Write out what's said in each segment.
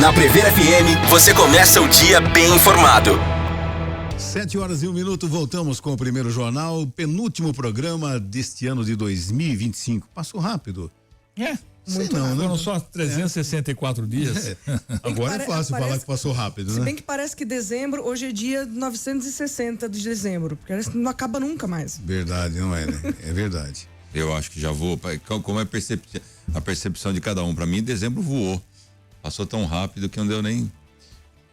Na Prever FM, você começa o dia bem informado. 7h01, voltamos com o primeiro jornal, penúltimo programa deste ano de 2025. Passou rápido. Muito não, foram né? só 364 dias. Agora é fácil falar que passou rápido, né? Se bem que parece que dezembro, hoje é dia 960 de dezembro, porque parece que não acaba nunca mais. Verdade, não é, né? É verdade. Eu acho que já voou. Como é a percepção de cada um? Pra mim, dezembro voou. Passou tão rápido que não deu nem.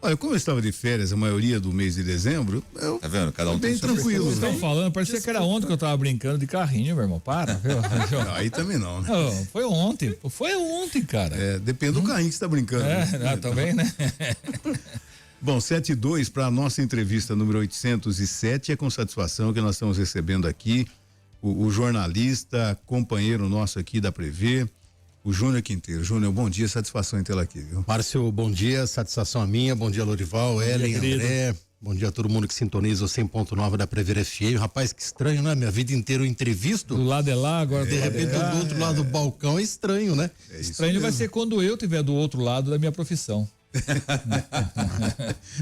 Olha, como eu estava de férias a maioria do mês de dezembro, eu Tá vendo? Cada um bem tem sua tranquilo. Vocês estão Né? falando, parecia que era ontem que eu tava brincando de carrinho, meu irmão. Para, viu? Não, aí também não, né? Não, foi ontem, cara. Depende do carrinho que você está brincando. né? Também, né? Bom, 7h02 para a nossa entrevista número 807. É com satisfação que nós estamos recebendo aqui o jornalista, companheiro nosso aqui da Prever, o Júnior Quinteiro. Júnior, bom dia, satisfação em tê-lo aqui, viu? Márcio, bom dia, satisfação a minha, bom dia Lorival, Ellen, André, bom dia a todo mundo que sintoniza o 100.9 da Prever FM. Rapaz, que estranho, né? Minha vida inteira eu entrevisto. Do lado é lá, agora De repente eu do outro lado do balcão, é estranho, né? Estranho vai ser quando eu estiver do outro lado da minha profissão.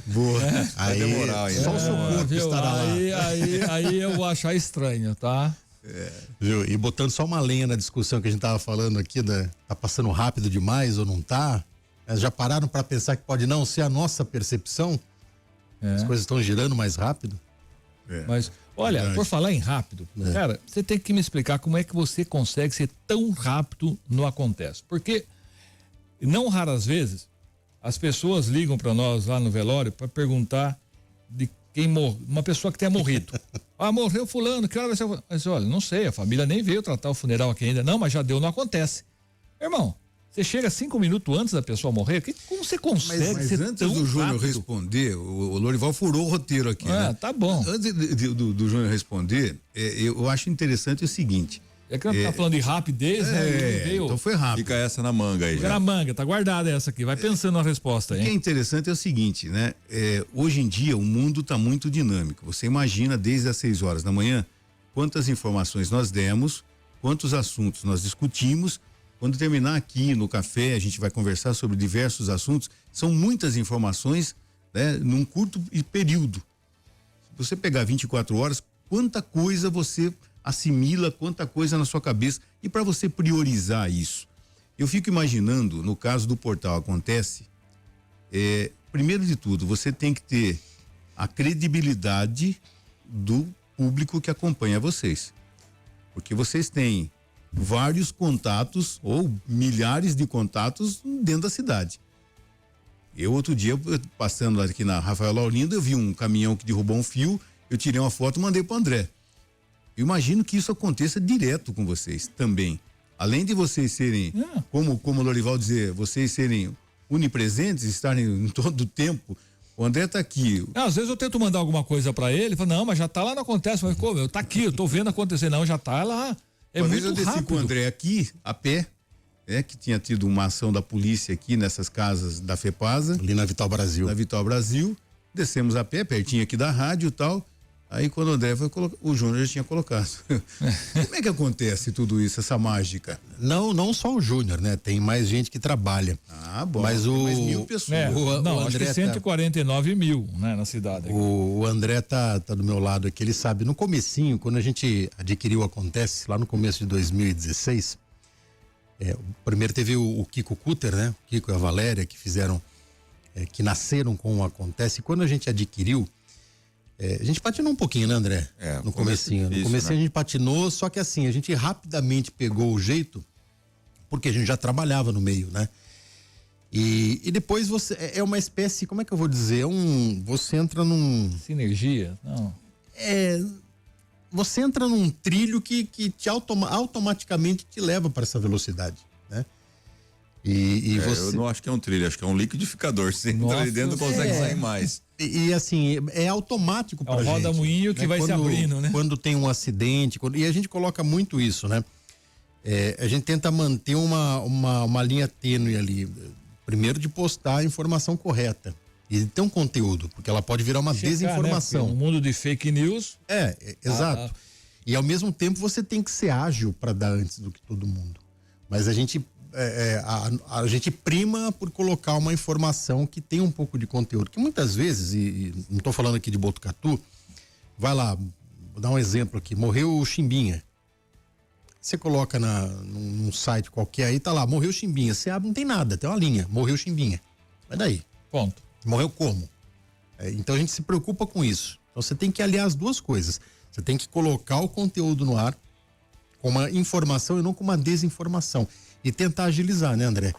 Boa. Aí, demorar ainda. só o seu corpo Viu? estará lá. Aí eu vou achar estranho, tá? Viu? E botando só uma lenha na discussão que a gente tava falando aqui, tá passando rápido demais ou não tá? Já pararam para pensar que pode não ser a nossa percepção? As coisas estão girando mais rápido? Mas, olha, verdade. por falar em rápido, cara, você tem que me explicar como é que você consegue ser tão rápido no Acontece. Porque, não raras vezes, as pessoas ligam para nós lá no velório para perguntar de quem morreu, uma pessoa que tenha morrido. Morreu fulano, que hora vai ser? Mas olha, não sei, a família nem veio tratar o funeral aqui ainda. Não, mas já deu, não acontece. Irmão, você chega 5 minutos antes da pessoa morrer, como você consegue Mas ser antes tão do Júnior rápido? responder, o Lorival furou o roteiro aqui, né? Tá bom. Antes do Júnior responder, eu acho interessante o seguinte. É que eu tá falando de rapidez, né? Então foi rápido. Fica essa na manga aí Fica já. na manga, tá guardada essa aqui. Vai pensando na resposta, O que é hein? interessante é o seguinte, né? Hoje em dia o mundo está muito dinâmico. Você imagina desde as 6 horas da manhã quantas informações nós demos, quantos assuntos nós discutimos. Quando terminar aqui no café, a gente vai conversar sobre diversos assuntos. São muitas informações, né? Num curto período. Se você pegar 24 horas, quanta coisa você assimila, quanta coisa na sua cabeça. E para você priorizar isso, eu fico imaginando, no caso do portal Acontece, primeiro de tudo, você tem que ter a credibilidade do público que acompanha vocês. Porque vocês têm vários contatos ou milhares de contatos dentro da cidade. Eu, outro dia, passando aqui na Rafael Laurindo, eu vi um caminhão que derrubou um fio, eu tirei uma foto e mandei pro André. Eu imagino que isso aconteça direto com vocês também. Além de vocês serem, como o Lorival dizer, vocês serem onipresentes, estarem em todo o tempo. O André tá aqui. Às vezes eu tento mandar alguma coisa pra ele, fala, não, mas já tá lá, não acontece. Mas, meu, tá aqui, eu tô vendo acontecer. Não, já tá lá. Uma vez eu muito desci rápido. com o André aqui, a pé, que tinha tido uma ação da polícia aqui nessas casas da FEPASA. Ali na Vital Brasil. Na Vital Brasil. Descemos a pé, pertinho aqui da rádio e tal. Aí quando o André foi colocar, o Júnior já tinha colocado. Como é que acontece tudo isso, essa mágica? Não só o Júnior, né? Tem mais gente que trabalha. Bom. Mas tem mais 1.000 pessoas. Não, o acho André que 149 mil, né, na cidade. O André tá do meu lado aqui, ele sabe, no comecinho, quando a gente adquiriu o Acontece, lá no começo de 2016, primeiro teve o Kiko Cutter, né? O Kiko e a Valéria, que fizeram, que nasceram com o Acontece. E quando a gente adquiriu, a gente patinou um pouquinho, né, André? No comecinho. No comecinho, né? A gente patinou, só que assim, a gente rapidamente pegou o jeito, porque a gente já trabalhava no meio, né? E depois você, é uma espécie, como é que eu vou dizer? Você entra num... Sinergia? Não. Você entra num trilho que te automaticamente te leva para essa velocidade, né? E você... Eu não acho que é um trilho, acho que é um liquidificador. Você entra ali dentro, não consegue sair mais. E assim, é automático pra gente. É o roda-moinho que vai se abrindo, né? Quando tem um acidente, e a gente coloca muito isso, né? A gente tenta manter uma linha tênue ali. Primeiro de postar a informação correta. E ter um conteúdo, porque ela pode virar uma desinformação. Né? No mundo de fake news. Exato. E ao mesmo tempo você tem que ser ágil para dar antes do que todo mundo. Mas a gente a gente prima por colocar uma informação que tem um pouco de conteúdo, que muitas vezes, e não estou falando aqui de Botucatu, vai lá, vou dar um exemplo aqui, morreu o Chimbinha. Você coloca num site qualquer aí, tá lá, morreu o Chimbinha. Você abre, não tem nada, tem uma linha, morreu o Chimbinha. Vai daí. Ponto. Morreu como? Então a gente se preocupa com isso. Então você tem que aliar as duas coisas. Você tem que colocar o conteúdo no ar com uma informação e não com uma desinformação. E tentar agilizar, né, André?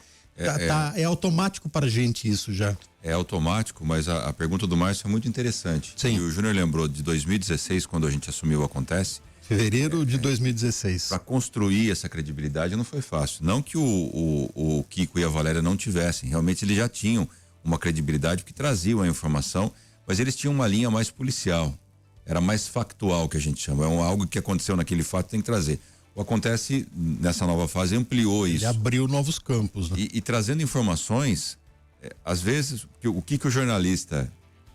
É automático para a gente isso já. É automático, mas a pergunta do Márcio é muito interessante. Sim. E o Júnior lembrou de 2016, quando a gente assumiu o Acontece. Fevereiro de 2016. Para construir essa credibilidade não foi fácil. Não que o Kiko e a Valéria não tivessem, realmente eles já tinham uma credibilidade que traziam a informação, mas eles tinham uma linha mais policial. Era mais factual, que a gente chama. É algo que aconteceu naquele fato, tem que trazer. O Acontece, nessa nova fase, ampliou isso. Ele abriu novos campos, né? E trazendo informações, às vezes, o que o jornalista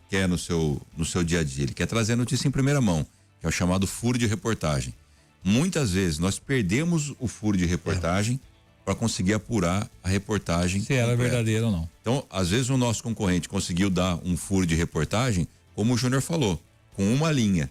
quer no seu dia a dia? Ele quer trazer a notícia em primeira mão, que é o chamado furo de reportagem. Muitas vezes nós perdemos o furo de reportagem para conseguir apurar a reportagem. Se era verdadeiro ou não. Então, às vezes o nosso concorrente conseguiu dar um furo de reportagem, como o Júnior falou, com uma linha,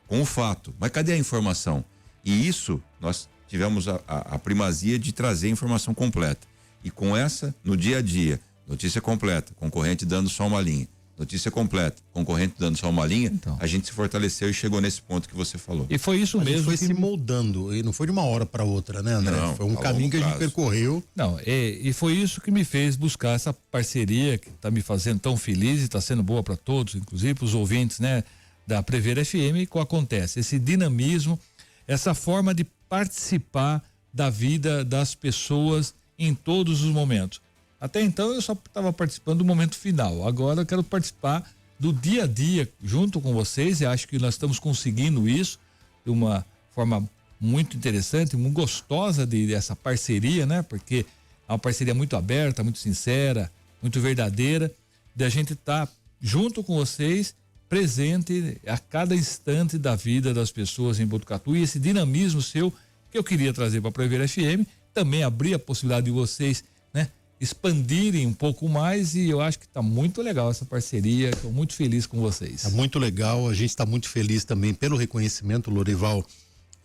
com o fato. Mas cadê a informação? E isso, nós tivemos a primazia de trazer a informação completa. E com essa, no dia a dia, notícia completa, concorrente dando só uma linha. Notícia completa, concorrente dando só uma linha, então, a gente se fortaleceu e chegou nesse ponto que você falou. E foi isso mesmo. Foi se moldando, e não foi de uma hora para outra, né, André? Não, foi um caminho que a gente percorreu. Não, e foi isso que me fez buscar essa parceria que está me fazendo tão feliz e está sendo boa para todos, inclusive para os ouvintes, né, da Prever FM, que acontece esse dinamismo, essa forma de participar da vida das pessoas em todos os momentos. Até então eu só estava participando do momento final. Agora eu quero participar do dia a dia junto com vocês, e acho que nós estamos conseguindo isso de uma forma muito interessante, muito gostosa dessa parceria, né? Porque é uma parceria muito aberta, muito sincera, muito verdadeira, de a gente estar junto com vocês, presente a cada instante da vida das pessoas em Botucatu, e esse dinamismo seu que eu queria trazer para a Prever FM, também abrir a possibilidade de vocês, né, expandirem um pouco mais, e eu acho que está muito legal essa parceria, estou muito feliz com vocês. Tá muito legal, a gente está muito feliz também pelo reconhecimento. O Lorival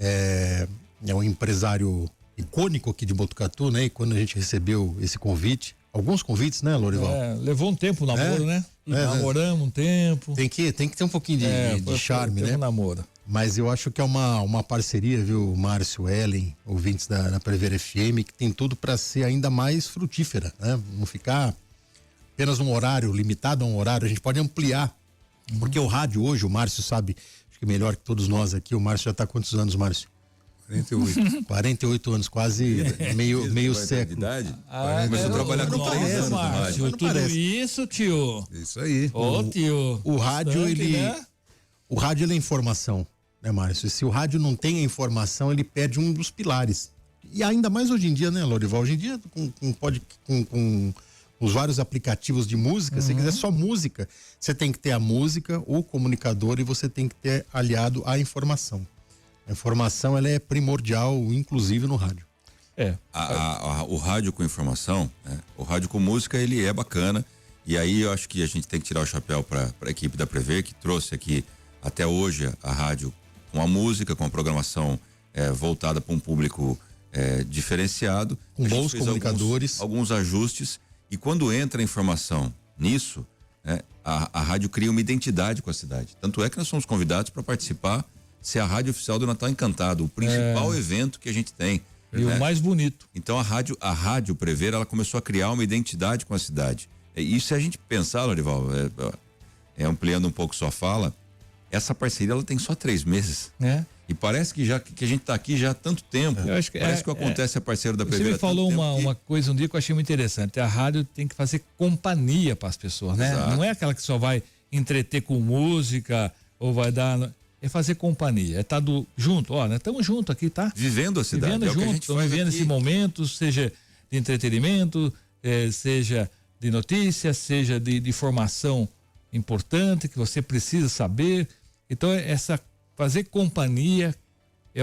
é um empresário icônico aqui de Botucatu, né? E quando a gente recebeu esse convite, alguns convites, né, Lorival? Levou um tempo o namoro, né? Namoramos um tempo. Tem que ter um pouquinho de charme, né? Namoro. Mas eu acho que é uma parceria, viu, Márcio, Ellen, ouvintes da Prever FM, que tem tudo para ser ainda mais frutífera, né? Não ficar apenas um horário, limitado a um horário, a gente pode ampliar. Porque o rádio hoje, o Márcio sabe, acho que melhor que todos nós aqui, o Márcio já está há quantos anos, Márcio? 48. 48 anos, quase meio século. Idade? Começou a trabalhar com 3 anos no rádio. Tudo isso, tio. Isso aí. Ô, tio. O rádio, Bastante, né? O rádio, ele é informação, né, Márcio? Se o rádio não tem a informação, ele perde um dos pilares. E ainda mais hoje em dia, né, Lorival? Hoje em dia, com os vários aplicativos de música, se quiser só música, você tem que ter a música, o comunicador, e você tem que ter aliado a informação. A informação, ela é primordial, inclusive no rádio. O rádio com informação, né? O rádio com música, ele é bacana, e aí eu acho que a gente tem que tirar o chapéu para a equipe da Prever, que trouxe aqui até hoje a rádio com a música, com a programação voltada para um público diferenciado. Com bons comunicadores. Alguns ajustes, e quando entra a informação nisso, a rádio cria uma identidade com a cidade. Tanto é que nós somos convidados para participar, ser a rádio oficial do Natal Encantado, o principal evento que a gente tem. E o mais bonito. Então a rádio Prever, ela começou a criar uma identidade com a cidade. E se a gente pensar, Lorival, ampliando um pouco sua fala, essa parceria ela tem só 3 meses. E parece que a gente está aqui já há tanto tempo. Eu acho que parece que acontece a parceiro da Prever. Você me falou uma coisa um dia que eu achei muito interessante. A rádio tem que fazer companhia para as pessoas, né? Exato. Não é aquela que só vai entreter com música ou vai dar. É fazer companhia, é estar junto. Ó, nós estamos juntos aqui, tá? Vivendo a cidade. Vivendo junto, estamos vivendo esse momento, seja de entretenimento, seja de notícias, seja de formação importante que você precisa saber. Então, fazer companhia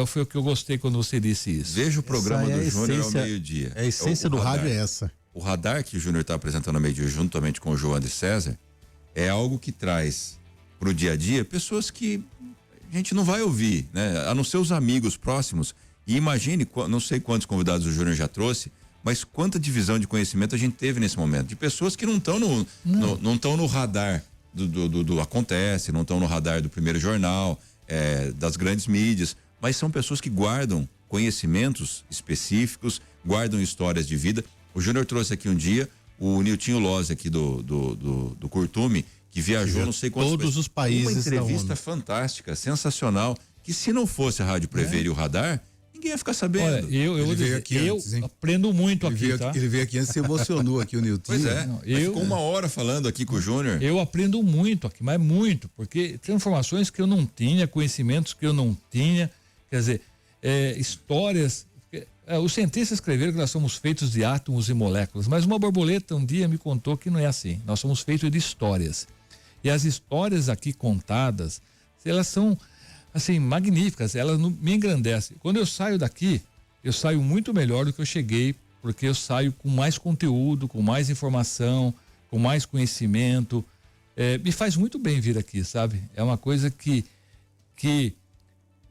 Foi o que eu gostei quando você disse isso. Veja o programa do Júnior ao meio-dia. A essência do rádio é essa. O radar que o Júnior está apresentando ao meio-dia, juntamente com o João de César, é algo que traz para o dia a dia pessoas que a gente não vai ouvir, né? A não ser os amigos próximos. E imagine, não sei quantos convidados o Júnior já trouxe, mas quanta divisão de conhecimento a gente teve nesse momento. De pessoas que não estão no radar do acontece, não estão no radar do primeiro jornal, das grandes mídias, mas são pessoas que guardam conhecimentos específicos, guardam histórias de vida. O Júnior trouxe aqui um dia o Niltinho Lozzi aqui do Curtume, que viajou não sei quantos todos os países. Uma entrevista fantástica, sensacional, que se não fosse a Rádio Prever e o radar, ninguém ia ficar sabendo. Olha, eu vou dizer, aprendo muito aqui, tá? Ele veio aqui antes, se emocionou aqui o Nilton. Pois é, ficou uma hora falando aqui com o Júnior. Eu aprendo muito aqui, mas muito, porque tem informações que eu não tinha, conhecimentos que eu não tinha, quer dizer, histórias. Os cientistas escreveram que nós somos feitos de átomos e moléculas, mas uma borboleta um dia me contou que não é assim. Nós somos feitos de histórias. E as histórias aqui contadas, elas são assim, magníficas, elas me engrandecem. Quando eu saio daqui, eu saio muito melhor do que eu cheguei, porque eu saio com mais conteúdo, com mais informação, com mais conhecimento. Me faz muito bem vir aqui, sabe? É uma coisa que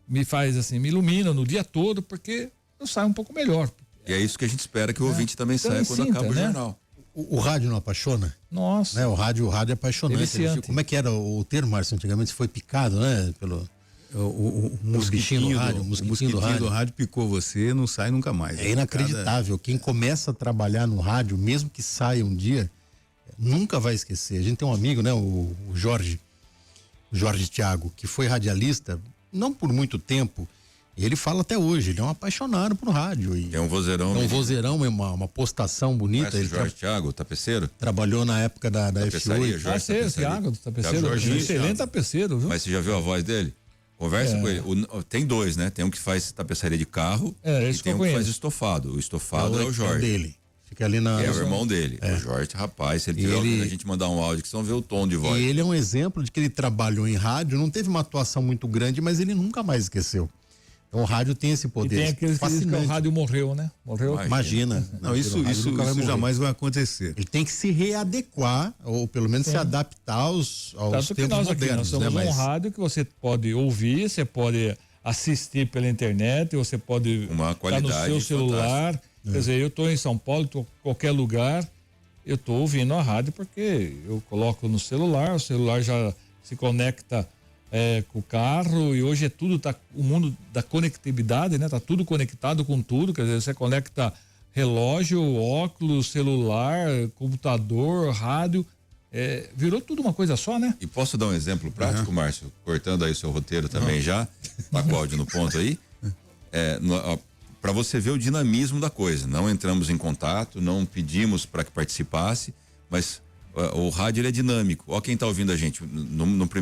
me faz assim, me ilumina no dia todo, porque eu saio um pouco melhor. E é isso que a gente espera que o ouvinte também saia quando acaba o jornal. O rádio não apaixona? Nossa. Né? O rádio é apaixonante. Como é que era o termo, Márcio? Antigamente foi picado, né? Pelo o mosquitinho do rádio. O mosquitinho do rádio picou você, não sai nunca mais. É inacreditável. Quem começa a trabalhar no rádio, mesmo que saia um dia, nunca vai esquecer. A gente tem um amigo, né? O Jorge Thiago, que foi radialista, não por muito tempo. Ele fala até hoje, ele é um apaixonado por rádio. É um vozeirão. É um vozeirão, é uma postação bonita. Ele Jorge Thiago, tapeceiro? Trabalhou na época da F8. Tapeceiro, Thiago, tapeceiro. Excelente tapeceiro, viu? Mas você já viu a voz dele? Conversa com ele. Tem dois, né? Tem um que faz tapeçaria de carro e tem um que faz estofado. O estofado é o Jorge. Dele. Fica ali na. É o irmão dele. O Jorge, rapaz, se ele tiver ouvindo a gente mandar um áudio, que vocês vão ver o tom de voz. E ele é um exemplo de que ele trabalhou em rádio, não teve uma atuação muito grande, mas ele nunca mais esqueceu. Então o rádio tem esse poder. E tem aqueles que dizem que o rádio morreu, né? Morreu. Imagina. Não, isso jamais vai acontecer. Ele tem que se readequar, ou pelo menos se adaptar aos tempos modernos. Aqui, nós somos um rádio que você pode ouvir, você pode assistir pela internet, você pode estar no seu celular. Quer dizer, eu estou em São Paulo, estou em qualquer lugar, eu estou ouvindo a rádio porque eu coloco no celular, o celular já se conecta com o carro, e hoje o mundo da conectividade, né? Tá tudo conectado com tudo, quer dizer, você conecta relógio, óculos, celular, computador, rádio, virou tudo uma coisa só, né? E posso dar um exemplo prático, Márcio, cortando aí o seu roteiro também já, tá com o áudio no ponto aí, para você ver o dinamismo da coisa. Não entramos em contato, não pedimos para que participasse, mas o rádio ele é dinâmico. Ó, quem está ouvindo a gente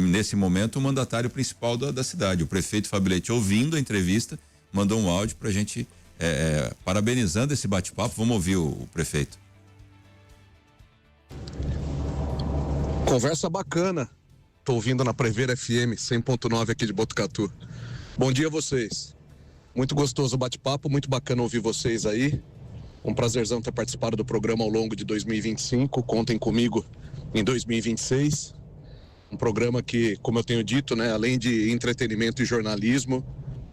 nesse momento, o mandatário principal da cidade, o prefeito Fábio Leite, ouvindo a entrevista, mandou um áudio para a gente parabenizando esse bate-papo. Vamos ouvir o prefeito. Conversa bacana. Tô ouvindo na Prever FM 100.9 aqui de Botucatu. Bom dia a vocês. Muito gostoso o bate-papo, muito bacana ouvir vocês aí. Um prazerzão ter participado do programa ao longo de 2025. Contem comigo em 2026. Um programa que, como eu tenho dito, né, além de entretenimento e jornalismo,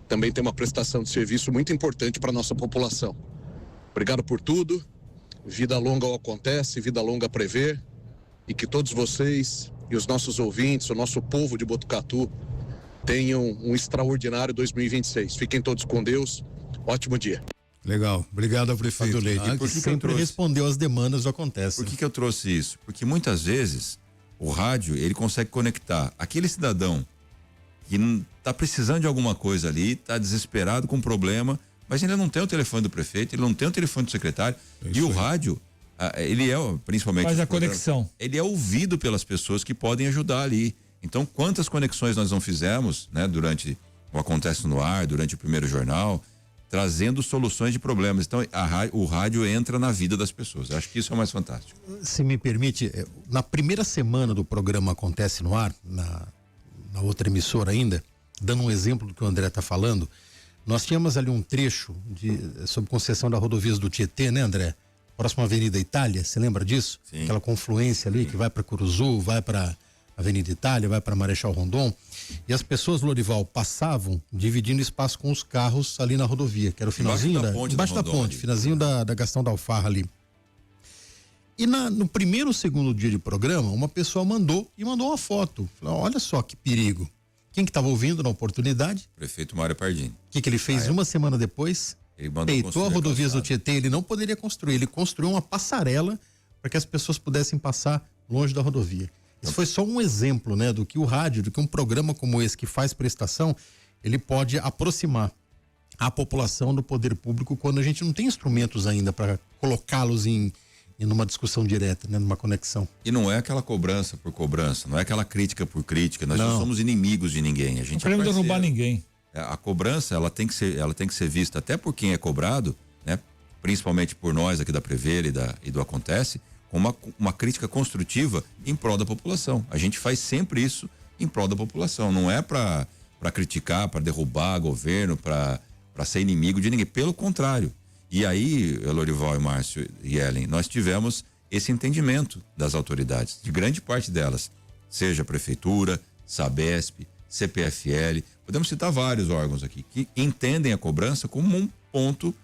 também tem uma prestação de serviço muito importante para a nossa população. Obrigado por tudo. Vida longa ao Acontece, vida longa a Prever. E que todos vocês e os nossos ouvintes, o nosso povo de Botucatu, tenham um extraordinário 2026. Fiquem todos com Deus. Ótimo dia. Legal, obrigado ao prefeito Leite, que sempre respondeu às demandas do Acontece. Por que eu trouxe isso? Porque muitas vezes o rádio, ele consegue conectar aquele cidadão que está precisando de alguma coisa ali, está desesperado com um problema, mas ele não tem o telefone do prefeito, ele não tem o telefone do secretário, e o rádio, ele principalmente... Faz a conexão. Ele é ouvido pelas pessoas que podem ajudar ali. Então, quantas conexões nós não fizemos, né, durante o Acontece no Ar, durante o primeiro jornal, trazendo soluções de problemas. Então, o rádio entra na vida das pessoas. Eu acho que isso é o mais fantástico. Se me permite, na primeira semana do programa Acontece no Ar, na outra emissora ainda, dando um exemplo do que o André está falando, Nós tínhamos ali um trecho sob concessão da rodovias do Tietê, né, André? Próxima à Avenida Itália, você lembra disso? Sim. Aquela confluência ali que vai para Curuzu, vai para Avenida Itália, vai para Marechal Rondon. E as pessoas, Lorival, passavam dividindo espaço com os carros ali na rodovia, que era o finalzinho embaixo da ponte, finalzinho da Gastão da Alfarra ali. E no primeiro ou segundo dia de programa, uma pessoa mandou uma foto. Falou, olha só que perigo. Quem que estava ouvindo na oportunidade? Prefeito Mário Pardini. O que ele fez uma semana depois? Ele mandou Peitou a rodovia do Tietê, ele não poderia construir, ele construiu uma passarela para que as pessoas pudessem passar longe da rodovia. Isso foi só um exemplo, né, do que o rádio, do que um programa como esse que faz prestação, ele pode aproximar a população do poder público quando a gente não tem instrumentos ainda para colocá-los em numa discussão direta, né, numa conexão. E não é aquela cobrança por cobrança, não é aquela crítica por crítica, nós não somos inimigos de ninguém, a gente não queremos derrubar ninguém. A cobrança, ela tem que ser vista até por quem é cobrado, né, principalmente por nós aqui da Prever e do Acontece, com uma crítica construtiva em prol da população. A gente faz sempre isso em prol da população, não é para criticar, para derrubar governo, para ser inimigo de ninguém, pelo contrário. E aí, Lorival e Márcio e Ellen, nós tivemos esse entendimento das autoridades, de grande parte delas, seja a Prefeitura, Sabesp, CPFL, podemos citar vários órgãos aqui, que entendem a cobrança como um ponto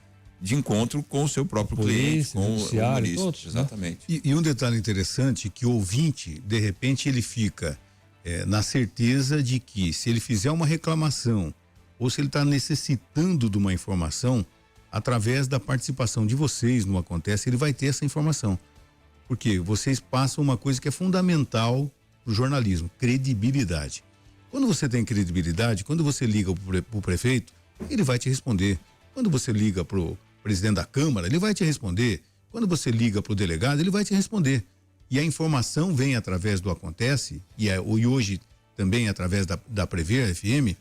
de encontro com o seu próprio cliente, com o humorista. Todos, exatamente. Né? E um detalhe interessante, que o ouvinte, de repente, ele fica na certeza de que se ele fizer uma reclamação ou se ele está necessitando de uma informação, através da participação de vocês no Acontece, ele vai ter essa informação. Porque vocês passam uma coisa que é fundamental para o jornalismo, credibilidade. Quando você tem credibilidade, quando você liga para o prefeito, ele vai te responder. Quando você liga para o presidente da Câmara, ele vai te responder. Quando você liga para o delegado, ele vai te responder. E a informação vem através do Acontece, e hoje também através da Prever FM,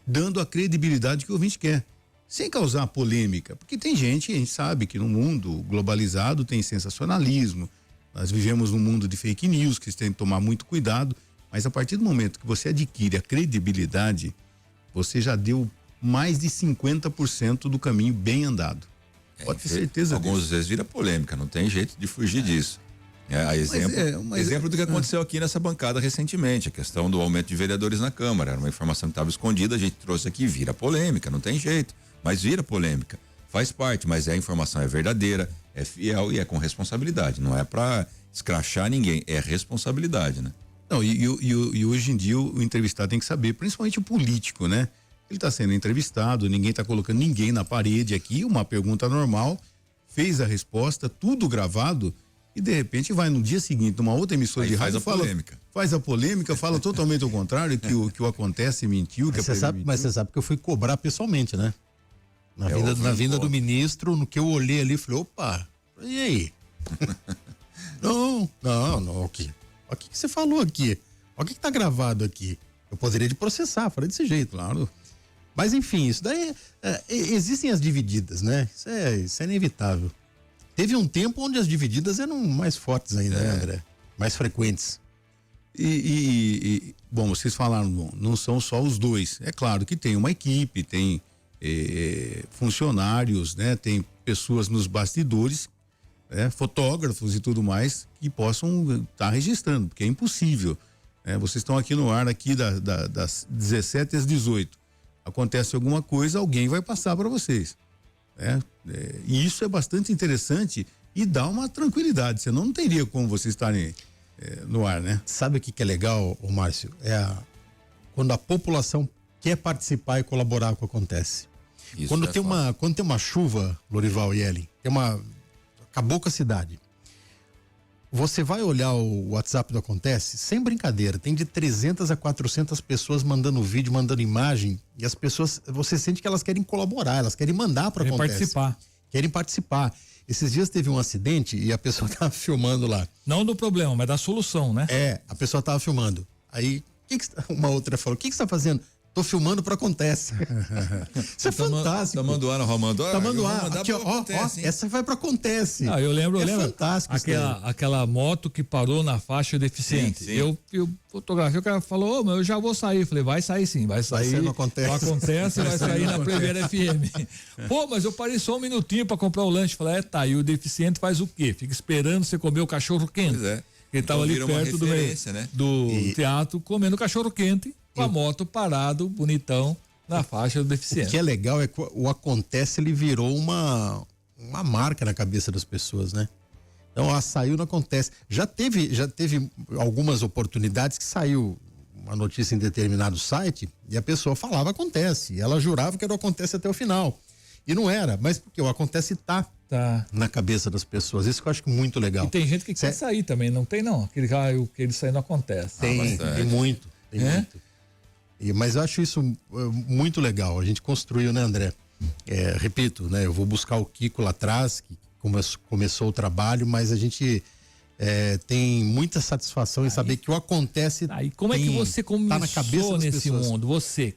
dando a credibilidade que o ouvinte quer. Sem causar polêmica, porque tem gente, a gente sabe que no mundo globalizado tem sensacionalismo, nós vivemos num mundo de fake news, que você tem que tomar muito cuidado, mas a partir do momento que você adquire a credibilidade, você já deu mais de 50% do caminho bem andado. Pode ter certeza disso. Algumas vezes vira polêmica, não tem jeito de fugir disso. Exemplo do que aconteceu aqui nessa bancada recentemente, a questão do aumento de vereadores na Câmara, era uma informação que estava escondida, a gente trouxe aqui, vira polêmica, não tem jeito. Mas vira polêmica, faz parte, mas a informação é verdadeira, é fiel e é com responsabilidade, não é para escrachar ninguém, é responsabilidade, né? Não, e hoje em dia o entrevistado tem que saber, principalmente o político, né? Ele está sendo entrevistado, ninguém está colocando ninguém na parede aqui, uma pergunta normal, fez a resposta, tudo gravado, e de repente vai no dia seguinte, numa outra emissora aí de rádio, faz a polêmica, fala totalmente ao contrário, que o Acontece mentiu, que mas você sabe que eu fui cobrar pessoalmente, né? Na vinda do ministro, no que eu olhei ali, falei, opa, e aí? não, o que você falou aqui? O que tá gravado aqui? Eu poderia te processar, falei desse jeito, claro. Mas enfim, isso daí, existem as divididas, né? Isso é inevitável. Teve um tempo onde as divididas eram mais fortes ainda, né, André? Mais frequentes. Bom, vocês falaram, não são só os dois. É claro que tem uma equipe, tem funcionários, né? Tem pessoas nos bastidores, fotógrafos e tudo mais que possam estar registrando, porque é impossível. Vocês estão aqui no ar aqui das 17 às 18. Acontece alguma coisa, alguém vai passar para vocês. E isso é bastante interessante e dá uma tranquilidade, senão não teria como vocês estarem no ar, né? Sabe o que é legal, Márcio? Quando a população quer participar e colaborar com o que acontece. Isso quando tem uma chuva, Lorival e Ellen, acabou com a cidade. Você vai olhar o WhatsApp do Acontece, sem brincadeira, tem de 300 a 400 pessoas mandando vídeo, mandando imagem, e as pessoas, você sente que elas querem colaborar, elas querem mandar para o Acontece. Querem participar. Esses dias teve um acidente e a pessoa tava filmando lá. Não do problema, mas da solução, né? A pessoa tava filmando. Aí, uma outra falou, o que você tá fazendo? Tô filmando para Acontece. Isso é fantástico. Tá mandando Romando. Tá mandando aqui, ó, essa vai para Acontece. Eu lembro. Fantástico. Aquela moto que parou na faixa deficiente. Sim. Eu fotografei, o cara falou, mas eu já vou sair. Eu falei, vai sair sim, vai sair. Não Acontece. Não Acontece, vai sair na Primeira FM. Pô, mas eu parei só um minutinho para comprar o lanche. Falei, e o deficiente faz o quê? Fica esperando você comer o cachorro quente. Pois é. Ele tava ali perto do teatro comendo cachorro quente. Com a moto parado, bonitão, na faixa do deficiente. O que é legal é que o Acontece, ele virou uma marca na cabeça das pessoas, né? Então, saiu no Acontece. Já teve algumas oportunidades que saiu uma notícia em determinado site e a pessoa falava Acontece. E ela jurava que era o Acontece até o final. E não era, mas porque o Acontece tá na cabeça das pessoas. Isso que eu acho muito legal. E tem gente que quer sair também, não tem não? O que ele sair não acontece. Tem muito. Tem muito. Mas eu acho isso muito legal. A gente construiu, né, André? Repito, né? Eu vou buscar o Kiko lá atrás, que começou o trabalho, mas a gente tem muita satisfação em saber que o Acontece. E como é que você começou tá na cabeça nesse mundo?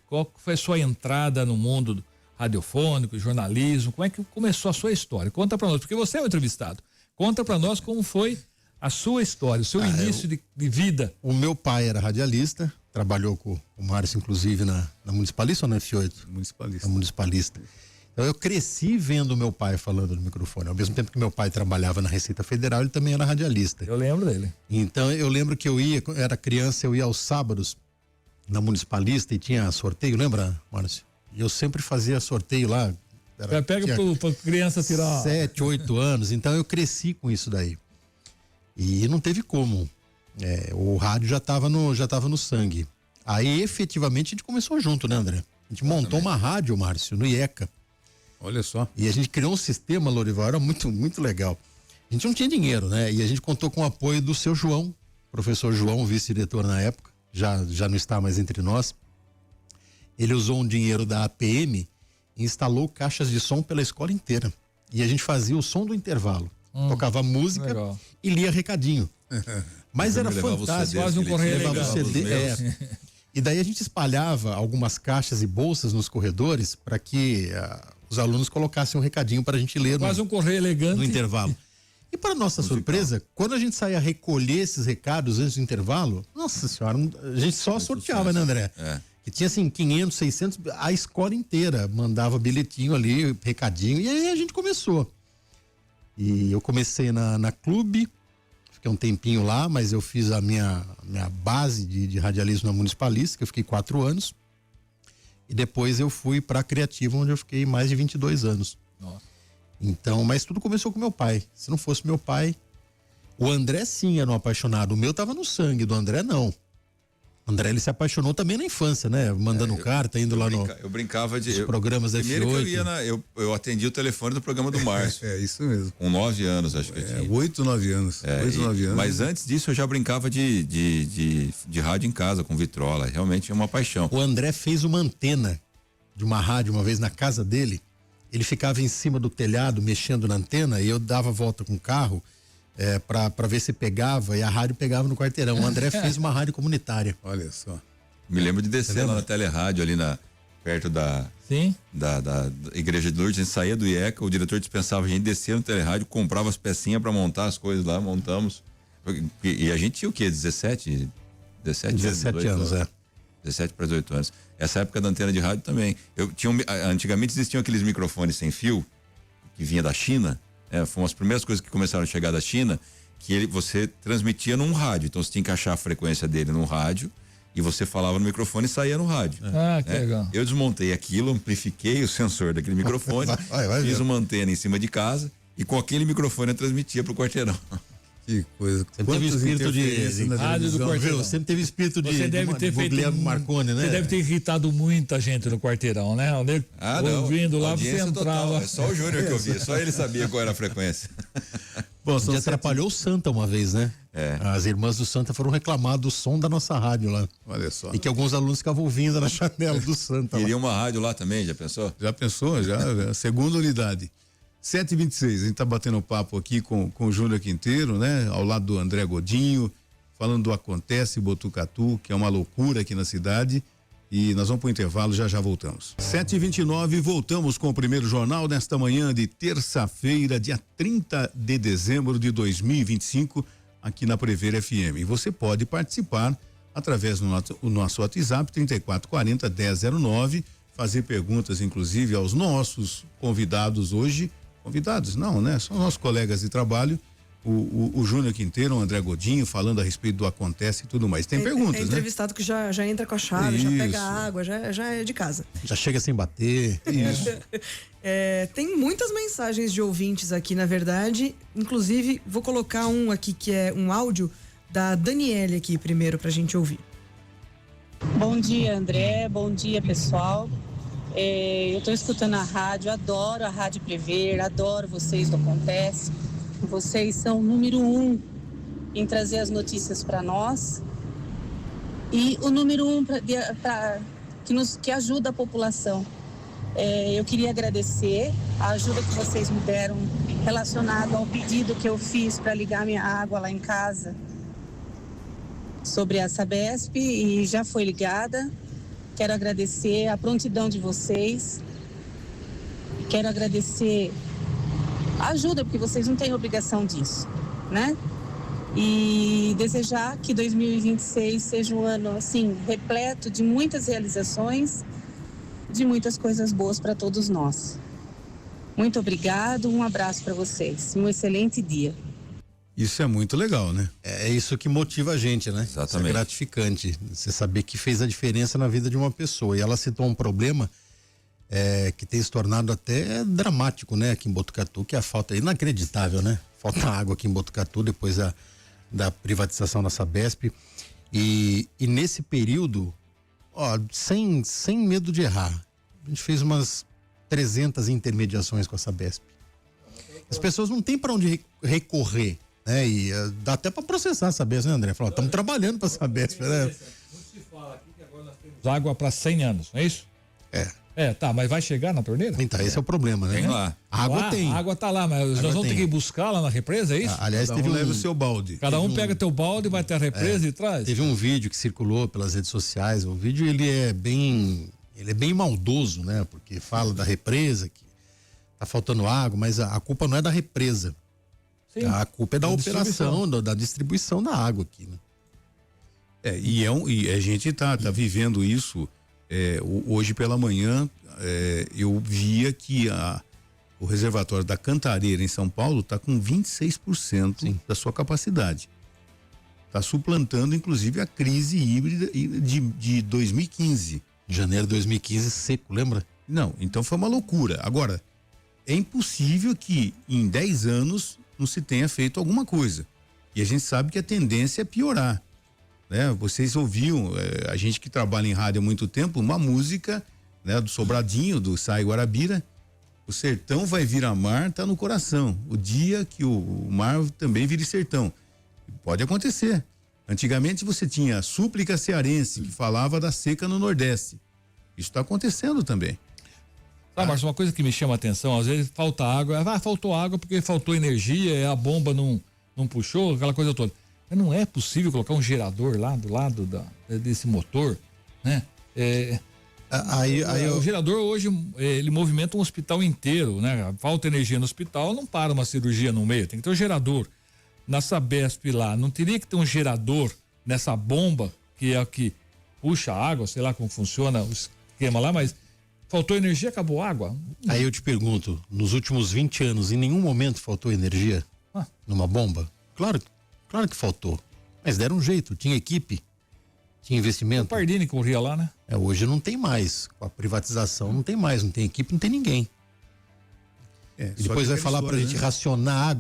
Qual foi a sua entrada no mundo radiofônico, jornalismo? Como é que começou a sua história? Conta pra nós, porque você é o entrevistado. Conta pra nós como foi a sua história, o seu início de vida. O meu pai era radialista. Trabalhou com o Márcio, inclusive, na Municipalista ou na F8? Municipalista. Na Municipalista. Então, eu cresci vendo meu pai falando no microfone. Ao mesmo tempo que meu pai trabalhava na Receita Federal, ele também era radialista. Eu lembro dele. Então, eu lembro que quando eu era criança, eu ia aos sábados na Municipalista e tinha sorteio, lembra, Márcio? E eu sempre fazia sorteio lá. Pega pra criança tirar... 7, 8 anos. Então, eu cresci com isso daí. E não teve como. O rádio já estava no sangue. Aí, efetivamente, a gente começou junto, né, André? A gente montou uma rádio, Márcio, no IECA. Olha só. E a gente criou um sistema, Lorival, era muito, muito legal. A gente não tinha dinheiro, né? E a gente contou com o apoio do seu João, professor João, vice-diretor na época, já não está mais entre nós. Ele usou um dinheiro da APM e instalou caixas de som pela escola inteira. E a gente fazia o som do intervalo. Tocava música e lia recadinho. Mas era fantástico. Quase um correio legal. E daí a gente espalhava algumas caixas e bolsas nos corredores para que os alunos colocassem um recadinho para a gente ler. Quase um correio elegante. No intervalo. E para nossa surpresa, quando a gente saía recolher esses recados antes do intervalo, nossa senhora, a gente só sorteava, né, André? Que tinha assim 500, 600, a escola inteira mandava bilhetinho ali, recadinho, e aí a gente começou. E eu comecei na Clube, fiquei um tempinho lá, mas eu fiz a minha base de radialismo na Municipalista, que eu fiquei 4 anos. E depois eu fui para a Criativa, onde eu fiquei mais de 22 anos. Nossa. Então, mas tudo começou com meu pai. Se não fosse meu pai, o André sim era um apaixonado. O meu tava no sangue, do André não. O André, ele se apaixonou também na infância, né? Mandando carta, indo lá eu brincava de programas da F8. Eu atendi o telefone do programa do Márcio. Isso mesmo. Com 9 anos, acho que eu tinha. 8, 9 anos. 8, 9 anos. Mas antes disso eu já brincava de rádio em casa, com vitrola. Realmente é uma paixão. O André fez uma antena de uma rádio uma vez na casa dele. Ele ficava em cima do telhado mexendo na antena e eu dava volta com o carro para ver se pegava, e a rádio pegava no quarteirão. O André fez uma rádio comunitária. Olha só. Me lembro de descer lá na telerádio, ali perto da Igreja de Lourdes. A gente saía do IECA, o diretor dispensava a gente, descia no telerádio, comprava as pecinhas para montar as coisas lá, montamos. E a gente tinha o quê? 17 anos, 17 para 18 anos. Essa época da antena de rádio também. Antigamente existiam aqueles microfones sem fio, que vinha da China. Foram as primeiras coisas que começaram a chegar da China, que você transmitia num rádio. Então você tinha que achar a frequência dele num rádio e você falava no microfone e saía no rádio. Que legal. Eu desmontei aquilo, amplifiquei o sensor daquele microfone, fiz uma antena em cima de casa e com aquele microfone eu transmitia pro quarteirão. Que coisa. Sempre teve espírito de rádio do quarteirão. Sempre teve espírito de. Você deve ter feito Marconi, né? Você deve ter irritado muita gente no quarteirão, né? Não. Ouvindo lá, você entrava. Total. É só o Júnior que ouvia, só ele sabia qual era a frequência. Bom, você atrapalhou o Santa uma vez, né? As irmãs do Santa foram reclamar do som da nossa rádio lá. Olha só. E que alguns alunos ficavam ouvindo na janela do Santa. Queria uma rádio lá também, já pensou? Já pensou, já. Segunda unidade. 7h26, a gente tá batendo papo aqui com o Júnior Quinteiro, né? Ao lado do André Godinho, falando do Acontece Botucatu, que é uma loucura aqui na cidade. E nós vamos para o intervalo, já voltamos. 7h29, voltamos com o primeiro jornal nesta manhã de terça-feira, dia 30 de dezembro de 2025, aqui na Prever FM. E você pode participar através do nosso WhatsApp 3440-1009, fazer perguntas, inclusive, aos nossos convidados hoje. Convidados? Não, né? São nossos colegas de trabalho. O Júnior Quinteiro, o André Godinho, falando a respeito do Acontece e tudo mais. Tem perguntas, né? Entrevistado que já entra com a chave, já pega a água, já é de casa. Já chega sem bater. Isso. Tem muitas mensagens de ouvintes aqui, na verdade. Inclusive, vou colocar um aqui que é um áudio da Daniele aqui primeiro pra gente ouvir. Bom dia, André. Bom dia, pessoal. Eu estou escutando a rádio, adoro a Rádio Prever, adoro vocês do Acontece. Vocês são o número 1 em trazer as notícias para nós e o número 1 que ajuda a população. Eu queria agradecer a ajuda que vocês me deram relacionado ao pedido que eu fiz para ligar minha água lá em casa sobre a Sabesp e já foi ligada. Quero agradecer a prontidão de vocês. Quero agradecer a ajuda, porque vocês não têm obrigação disso, né? E desejar que 2026 seja um ano, assim, repleto de muitas realizações, de muitas coisas boas para todos nós. Muito obrigado, um abraço para vocês. Um excelente dia. Isso é muito legal, né? É isso que motiva a gente, né? Exatamente. Isso é gratificante. Você saber que fez a diferença na vida de uma pessoa. E ela citou um problema que tem se tornado até dramático, né? Aqui em Botucatu, que é a falta inacreditável, né? Falta água aqui em Botucatu depois da privatização da Sabesp. E nesse período, sem medo de errar, a gente fez umas 300 intermediações com a Sabesp. As pessoas não têm para onde recorrer, né? E dá até para processar a Sabesp, né, André? Falar, estamos trabalhando para a Sabesp, né? Muito se fala aqui que agora nós temos água para 100 anos, não é isso? Tá, mas vai chegar na torneira? Então, esse é o problema, né? Tem lá. A água tem. A água tá lá, mas nós vamos ter que ir buscar lá na represa, é isso? Aliás, Leva o seu balde. Cada um pega teu balde, vai até a represa e traz? Teve um vídeo que circulou pelas redes sociais. O vídeo ele é bem maldoso, né? Porque fala da represa, que tá faltando água, mas a culpa não é da represa. Sim. A culpa é da operação, da distribuição da água aqui, né? E a gente tá vivendo isso. Hoje pela manhã eu via que o reservatório da Cantareira em São Paulo está com 26% da sua capacidade. Está suplantando inclusive a crise híbrida de 2015. Janeiro de 2015 seco, lembra? Não, então foi uma loucura. Agora, é impossível que em 10 anos não se tenha feito alguma coisa. E a gente sabe que a tendência é piorar. Né? Vocês ouviam, a gente que trabalha em rádio há muito tempo, uma música, né, do Sobradinho, do Sai Guarabira. O sertão vai virar mar, tá no coração. O dia que o mar também vire sertão. Pode acontecer. Antigamente você tinha a súplica cearense, que falava da seca no Nordeste. Isso está acontecendo também. Márcio, uma coisa que me chama a atenção, às vezes falta água, faltou água porque faltou energia, a bomba não puxou, aquela coisa toda. Mas não é possível colocar um gerador lá do lado desse motor, né? O gerador hoje, ele movimenta um hospital inteiro, né? Falta energia no hospital, não para uma cirurgia no meio, tem que ter um gerador. Na Sabesp lá, não teria que ter um gerador nessa bomba, que é a que puxa a água, sei lá como funciona o esquema lá, mas faltou energia, acabou a água. Aí eu te pergunto, nos últimos 20 anos, em nenhum momento faltou energia numa bomba? Claro que faltou. Mas deram um jeito, tinha equipe, tinha investimento. O Pardini corria lá, né? Hoje não tem mais. Com a privatização não tem mais, não tem equipe, não tem ninguém. E depois vai falar pra gente racionar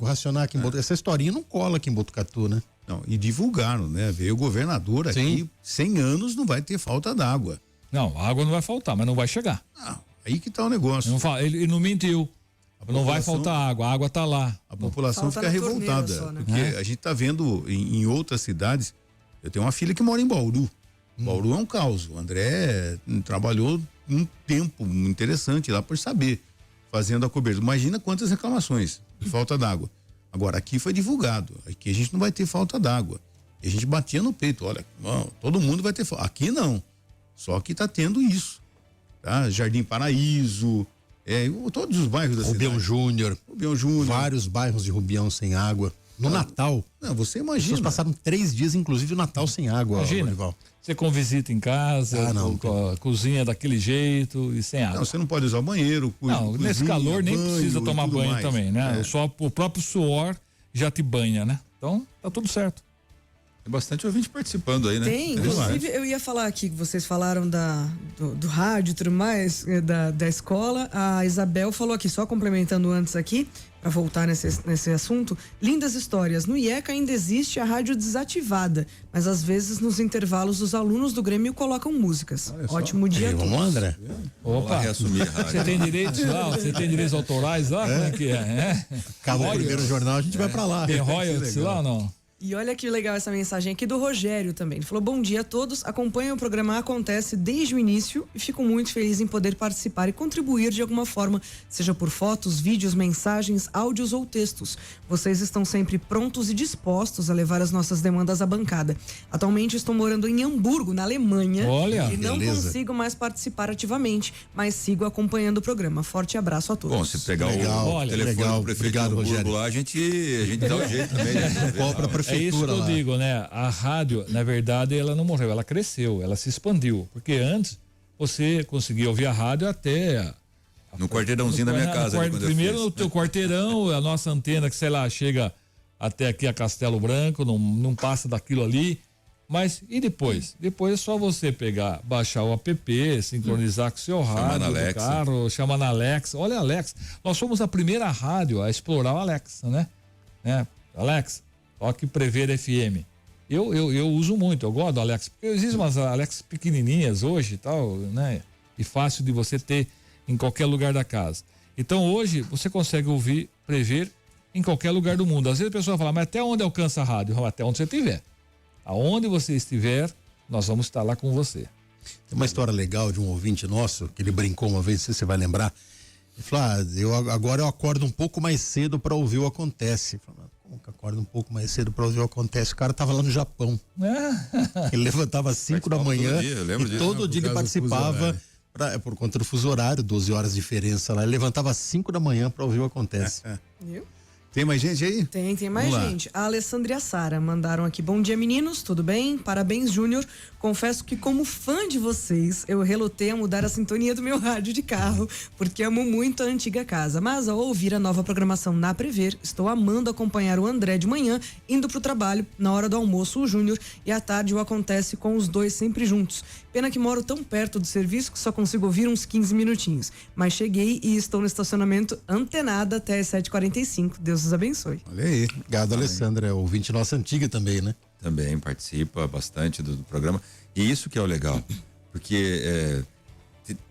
aqui em Botucatu. Essa historinha não cola aqui em Botucatu, né? Não, e divulgaram, né? Veio o governador aqui, 100 anos não vai ter falta d'água. Não, a água não vai faltar, mas não vai chegar. Aí que tá o negócio. Ele não mentiu. Não vai faltar água, a água tá lá. A população fica revoltada, só, né? porque a gente tá vendo em outras cidades. Eu tenho uma filha que mora em Bauru. Bauru é um caos. O André trabalhou um tempo interessante lá por saber, fazendo a cobertura. Imagina quantas reclamações de falta d'água. Agora, aqui foi divulgado, aqui a gente não vai ter falta d'água. E a gente batia no peito, olha, não, todo mundo vai ter falta. Aqui não. Só que está tendo isso, tá? Jardim Paraíso, todos os bairros da cidade. Rubião Júnior, vários bairros de Rubião sem água. No Natal. Não, você imagina. As pessoas passaram 3 dias, inclusive, o Natal sem água. Imagina. Olival. Você com visita em casa, com a cozinha daquele jeito e sem água. Não, você não pode usar o banheiro. Não, nesse calor nem precisa tomar banho mais. Também, né? O próprio suor já te banha, né? Então, tá tudo certo. Tem bastante ouvinte participando aí, né? Tem, inclusive eu ia falar aqui que vocês falaram do rádio e tudo mais, da escola. A Isabel falou aqui, só complementando antes aqui, para voltar nesse assunto, lindas histórias. No IECA ainda existe a rádio desativada, mas às vezes nos intervalos os alunos do Grêmio colocam músicas. Ótimo dia a todos. Vamos, André. Opa, você tem direitos lá? Você tem direitos autorais lá? Como é que é? Acaba o primeiro jornal, a gente vai para lá. Tem royalties lá ou não? E olha que legal essa mensagem aqui do Rogério também. Ele falou: bom dia a todos, acompanho o programa Acontece desde o início e fico muito feliz em poder participar e contribuir de alguma forma, seja por fotos, vídeos, mensagens, áudios ou textos. Vocês estão sempre prontos e dispostos a levar as nossas demandas à bancada. Atualmente estou morando em Hamburgo, na Alemanha. Olha, e não consigo mais participar ativamente, mas sigo acompanhando o programa. Forte abraço a todos. Bom, se pegar o telefone do prefeito de Hamburgo lá, a gente dá o jeito também. É isso que eu digo, né? A rádio, na verdade, ela não morreu, ela cresceu, ela se expandiu. Porque antes você conseguia ouvir a rádio até no quarteirãozinho da minha casa. Primeiro no teu quarteirão, a nossa antena que, sei lá, chega até aqui a Castelo Branco, não passa daquilo ali. Mas e depois? Depois é só você pegar, baixar o app, sincronizar com o seu rádio do carro, chama na Alexa. Olha a Alexa, nós somos a primeira rádio a explorar o Alexa, né? Alexa, toque Prever FM. Eu uso muito, eu gosto do Alexa, porque existem umas Alexas pequenininhas hoje e tal, né? E fácil de você ter em qualquer lugar da casa. Então hoje você consegue ouvir Prever em qualquer lugar do mundo. Às vezes a pessoa fala, mas até onde alcança a rádio? Até onde você estiver. Aonde você estiver, nós vamos estar lá com você. Tem uma história legal de um ouvinte nosso, que ele brincou uma vez, não sei se você vai lembrar. Ele falou, agora eu acordo um pouco mais cedo para ouvir o Acontece. Eu falei, como que acorda um pouco mais cedo para ouvir o Acontece? O cara tava lá no Japão. Ele levantava às 5 da manhã e todo dia ele participava por conta do fuso horário, 12 horas de diferença lá. Ele levantava às 5 da manhã para ouvir o Acontece. Viu? Tem mais gente aí? Tem mais gente. A Alessandra e a Sara mandaram aqui. Bom dia, meninos, tudo bem? Parabéns, Júnior. Confesso que, como fã de vocês, eu relutei a mudar a sintonia do meu rádio de carro, porque amo muito a antiga casa. Mas ao ouvir a nova programação na Prever, estou amando acompanhar o André de manhã, indo pro trabalho, na hora do almoço o Júnior, e à tarde o Acontece com os dois sempre juntos. Pena que moro tão perto do serviço que só consigo ouvir uns 15 minutinhos. Mas cheguei e estou no estacionamento antenada até as 7h45. Deus os abençoe. Olha aí. Obrigado, Alessandra. É ouvinte nossa antiga também, né? Também participa bastante do programa. E isso que é o legal. Porque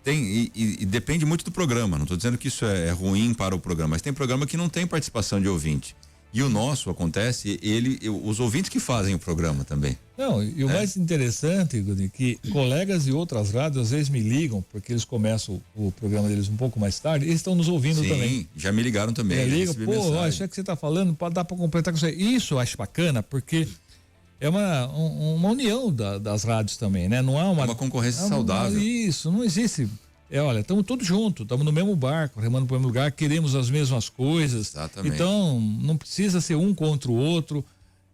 tem e depende muito do programa. Não estou dizendo que isso é ruim para o programa, mas tem programa que não tem participação de ouvinte. E o nosso Acontece, os ouvintes que fazem o programa também. Não, e o mais interessante, Gudi, que colegas de outras rádios às vezes me ligam, porque eles começam o programa deles um pouco mais tarde, eles estão nos ouvindo também. Sim, já me ligaram também. Ligam, isso é que você está falando, pode dar para completar com isso aí. Isso eu acho bacana, porque é uma união das rádios também, né? Não é uma concorrência saudável. Isso, não existe. Olha, estamos todos juntos, estamos no mesmo barco, remando para o mesmo lugar, queremos as mesmas coisas. Exatamente. Então, não precisa ser um contra o outro.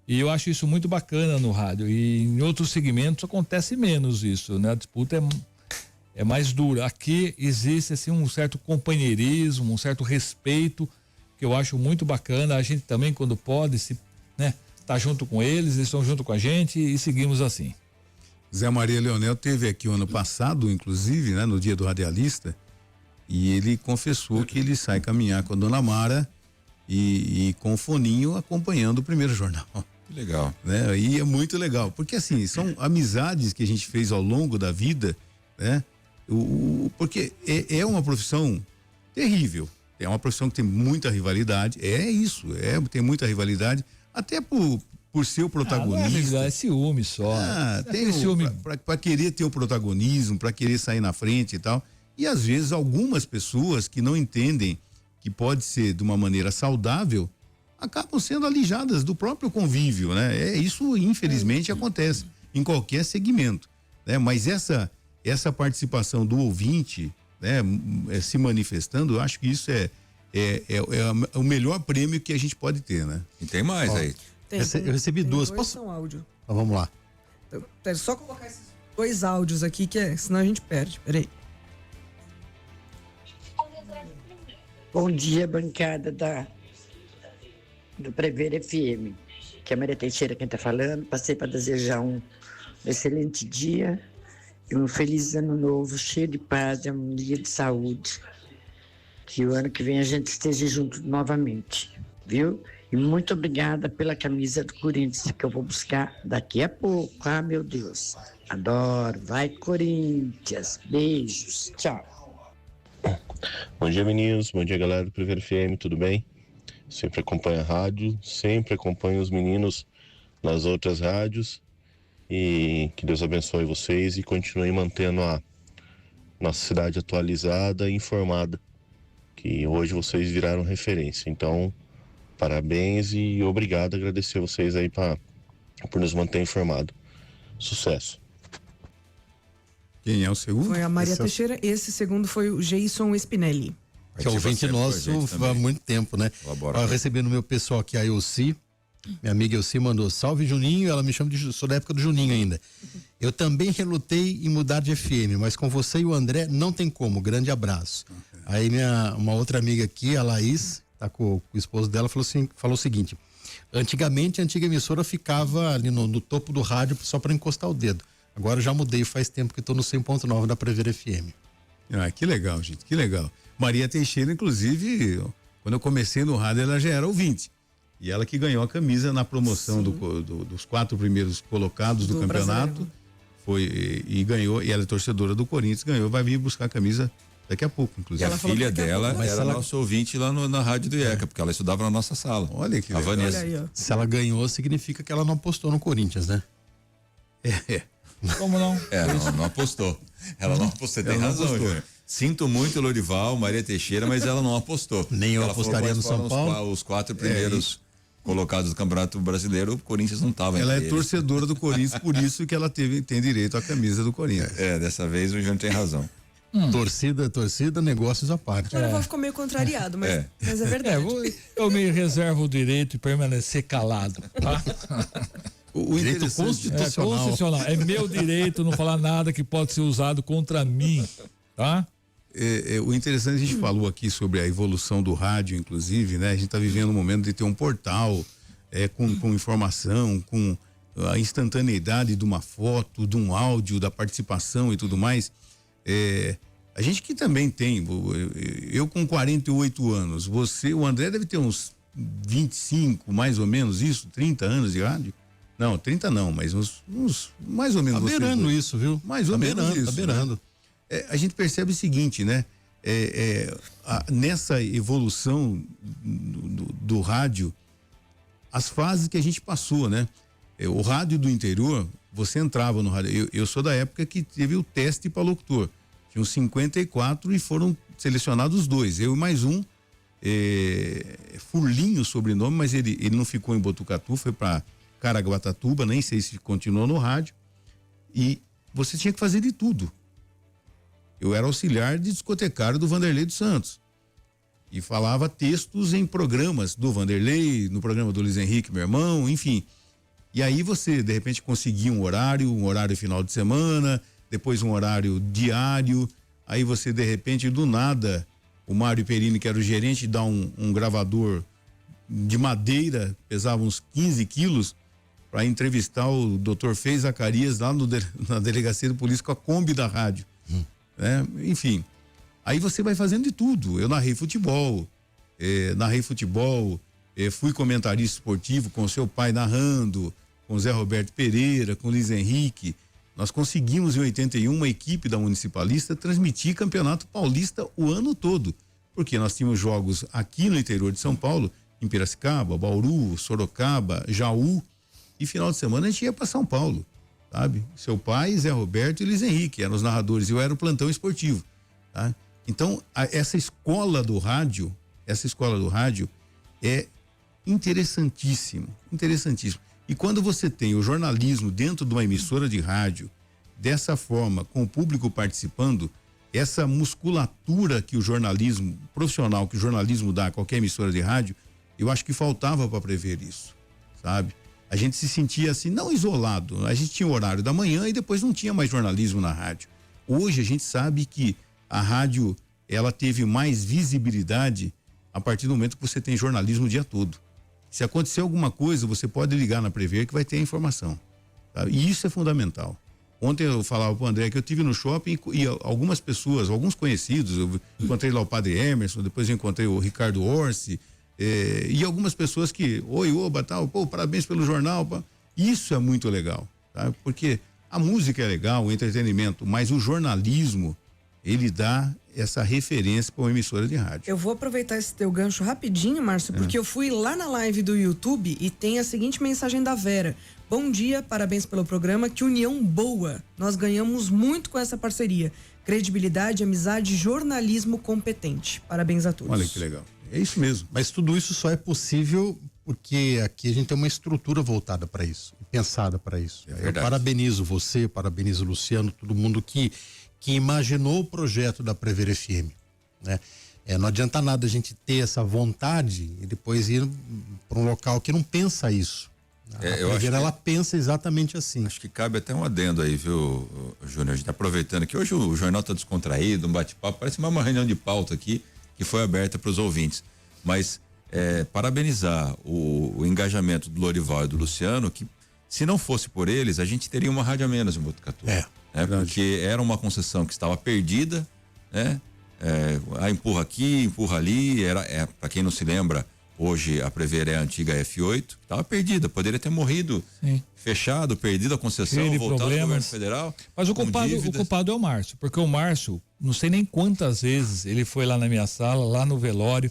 E eu acho isso muito bacana no rádio. E em outros segmentos acontece menos isso, né? A disputa é mais dura. Aqui existe assim um certo companheirismo, um certo respeito, que eu acho muito bacana. A gente também, quando pode, tá junto com eles estão junto com a gente e seguimos assim. Zé Maria Leonel teve aqui o ano passado, inclusive, né, no dia do radialista, e ele confessou que ele sai caminhar com a dona Mara e com o foninho acompanhando o primeiro jornal. Que legal. Né? E é muito legal, porque assim, são amizades que a gente fez ao longo da vida, né? Porque é uma profissão terrível, é uma profissão que tem muita rivalidade, tem muita rivalidade, até por ser o protagonista. É ciúme só. Tem ciúme para querer ter o protagonismo, para querer sair na frente e tal. E às vezes algumas pessoas que não entendem que pode ser de uma maneira saudável acabam sendo alijadas do próprio convívio, né? Isso infelizmente acontece em qualquer segmento, né? Mas essa essa participação do ouvinte, né, se manifestando, eu acho que isso é o melhor prêmio que a gente pode ter, né? E tem mais aí. Eu recebi duas. Posso? Áudio. Então, vamos lá. É só colocar esses 2 áudios aqui, senão a gente perde. Peraí. Bom dia, bancada do Prever FM, que é a Maria Teixeira quem está falando. Passei para desejar um excelente dia e um feliz ano novo, cheio de paz e harmonia de saúde. Que o ano que vem a gente esteja junto novamente, viu? E muito obrigada pela camisa do Corinthians, que eu vou buscar daqui a pouco. Ah, meu Deus, adoro. Vai, Corinthians. Beijos, tchau. Bom dia, meninos. Bom dia, galera do Prever FM, tudo bem? Sempre acompanho a rádio, sempre acompanho os meninos nas outras rádios e que Deus abençoe vocês e continue mantendo a nossa cidade atualizada e informada, que hoje vocês viraram referência. Então, parabéns e obrigado, agradecer vocês aí por nos manter informado. Sucesso. Quem é o segundo? Foi a Maria Teixeira. Esse segundo foi o Jason Spinelli. Que é ouvinte nosso há muito tempo, né? Eu recebi no meu pessoal aqui a Elci, minha amiga Elci mandou salve Juninho, ela me chama sou da época do Juninho ainda. Eu também relutei em mudar de FM, mas com você e o André não tem como, grande abraço. Aí uma outra amiga aqui, a Laís, tá com o esposo dela, falou o seguinte: antigamente a antiga emissora ficava ali no topo do rádio só para encostar o dedo. Agora eu já mudei, faz tempo que estou no 100.9 da Prever FM. Ah, que legal, gente, que legal. Maria Teixeira, inclusive, quando eu comecei no rádio, ela já era ouvinte. E ela que ganhou a camisa na promoção dos 4 primeiros colocados do campeonato. E ganhou, e ela é torcedora do Corinthians, ganhou, vai vir buscar a camisa daqui a pouco, inclusive. E a filha dela era nosso ouvinte lá na rádio do IECA, porque ela estudava na nossa sala. Olha que legal. A Vanessa. Olha aí, se ela ganhou, significa que ela não apostou no Corinthians, né? Como não? Não apostou. Ela não apostou, você tem razão, Júnior. Sinto muito, Lorival, Maria Teixeira, mas ela não apostou. Nem eu apostaria no São Paulo. Os 4 primeiros colocados do Campeonato Brasileiro, o Corinthians não estava. Ela é torcedora do Corinthians, por isso que ela tem direito à camisa do Corinthians. Dessa vez o Júnior tem razão. Torcida, negócios à parte. Agora eu vou ficar meio contrariado, mas é verdade. Eu me reservo o direito de permanecer calado, tá? O direito constitucional. É meu direito não falar nada que pode ser usado contra mim, tá? O interessante, a gente falou aqui sobre a evolução do rádio, inclusive, né? A gente está vivendo um momento de ter um portal com informação, com a instantaneidade de uma foto, de um áudio, da participação e tudo mais. A gente que também tem, eu com 48 anos, o André deve ter uns 25, mais ou menos isso, 30 anos de rádio. Não, 30 não, mas uns mais ou menos. Tá beirando isso, viu? Mais ou menos isso. Tá beirando. Né? A gente percebe o seguinte, né? Nessa evolução do rádio, as fases que a gente passou, né? O rádio do interior, você entrava no rádio. Eu sou da época que teve o teste para locutor. Tinham 54 e foram selecionados 2. Eu e mais um, Furlinho o sobrenome, mas ele não ficou em Botucatu, foi para Caraguatatuba, nem sei se continuou no rádio. E você tinha que fazer de tudo. Eu era auxiliar de discotecário do Vanderlei dos Santos. E falava textos em programas do Vanderlei, no programa do Luiz Henrique, meu irmão, enfim. E aí você, de repente, conseguia um horário final de semana, depois um horário diário. Aí você, de repente, do nada, o Mário Perini, que era o gerente, dá um gravador de madeira, pesava uns 15 quilos, para entrevistar o Dr. Fei Zacarias lá na delegacia de polícia com a Kombi da rádio. Enfim, aí você vai fazendo de tudo. Eu narrei futebol, fui comentarista esportivo com seu pai narrando, com Zé Roberto Pereira, com Luiz Henrique. Nós conseguimos em 81 uma equipe da Municipalista transmitir Campeonato Paulista o ano todo, porque nós tínhamos jogos aqui no interior de São Paulo, em Piracicaba, Bauru, Sorocaba, Jaú, e final de semana a gente ia para São Paulo, sabe? Seu pai, Zé Roberto e Luiz Henrique eram os narradores, eu era o plantão esportivo, tá? Então, essa escola do rádio é interessantíssimo. E quando você tem o jornalismo dentro de uma emissora de rádio, dessa forma, com o público participando, essa musculatura que o jornalismo profissional, que o jornalismo dá a qualquer emissora de rádio, eu acho que faltava para prever isso, sabe? A gente se sentia assim, não isolado, a gente tinha o horário da manhã e depois não tinha mais jornalismo na rádio. Hoje a gente sabe que a rádio, ela teve mais visibilidade a partir do momento que você tem jornalismo o dia todo. Se acontecer alguma coisa, você pode ligar na Prever que vai ter a informação, tá? E isso é fundamental. Ontem eu falava pro André que eu tive no shopping e algumas pessoas, alguns conhecidos, eu encontrei lá o Padre Emerson, depois eu encontrei o Ricardo Orsi, e algumas pessoas que, oi, oba, tal, pô, parabéns pelo jornal, pá. Isso é muito legal, tá? Porque a música é legal, o entretenimento, mas o jornalismo, ele dá essa referência para uma emissora de rádio. Eu vou aproveitar esse teu gancho rapidinho, Márcio, porque eu fui lá na live do YouTube e tem a seguinte mensagem da Vera: bom dia, parabéns pelo programa, que união boa, nós ganhamos muito com essa parceria, credibilidade, amizade, jornalismo competente, parabéns a todos. Olha que legal, é isso mesmo. Mas tudo isso só é possível porque aqui a gente tem uma estrutura voltada para isso, pensada para isso. Eu parabenizo você, parabenizo o Luciano, todo mundo que imaginou o projeto da Prever FM, né? Não adianta nada a gente ter essa vontade e depois ir para um local que não pensa isso. A Prever, ela pensa exatamente assim. Acho que cabe até um adendo aí, viu, Júnior? A gente tá aproveitando que hoje o jornal tá descontraído, um bate-papo, parece uma reunião de pauta aqui que foi aberta para os ouvintes. Mas parabenizar o engajamento do Lorival e do Luciano, que se não fosse por eles, a gente teria uma rádio a menos em Botucatu. Porque era uma concessão que estava perdida, né? Empurra aqui, empurra ali, para quem não se lembra, hoje a Prever é a antiga F8, estava perdida, poderia ter morrido, fechado, perdido a concessão, voltado ao governo federal. Mas o culpado é o Márcio, porque o Márcio, não sei nem quantas vezes ele foi lá na minha sala, lá no velório,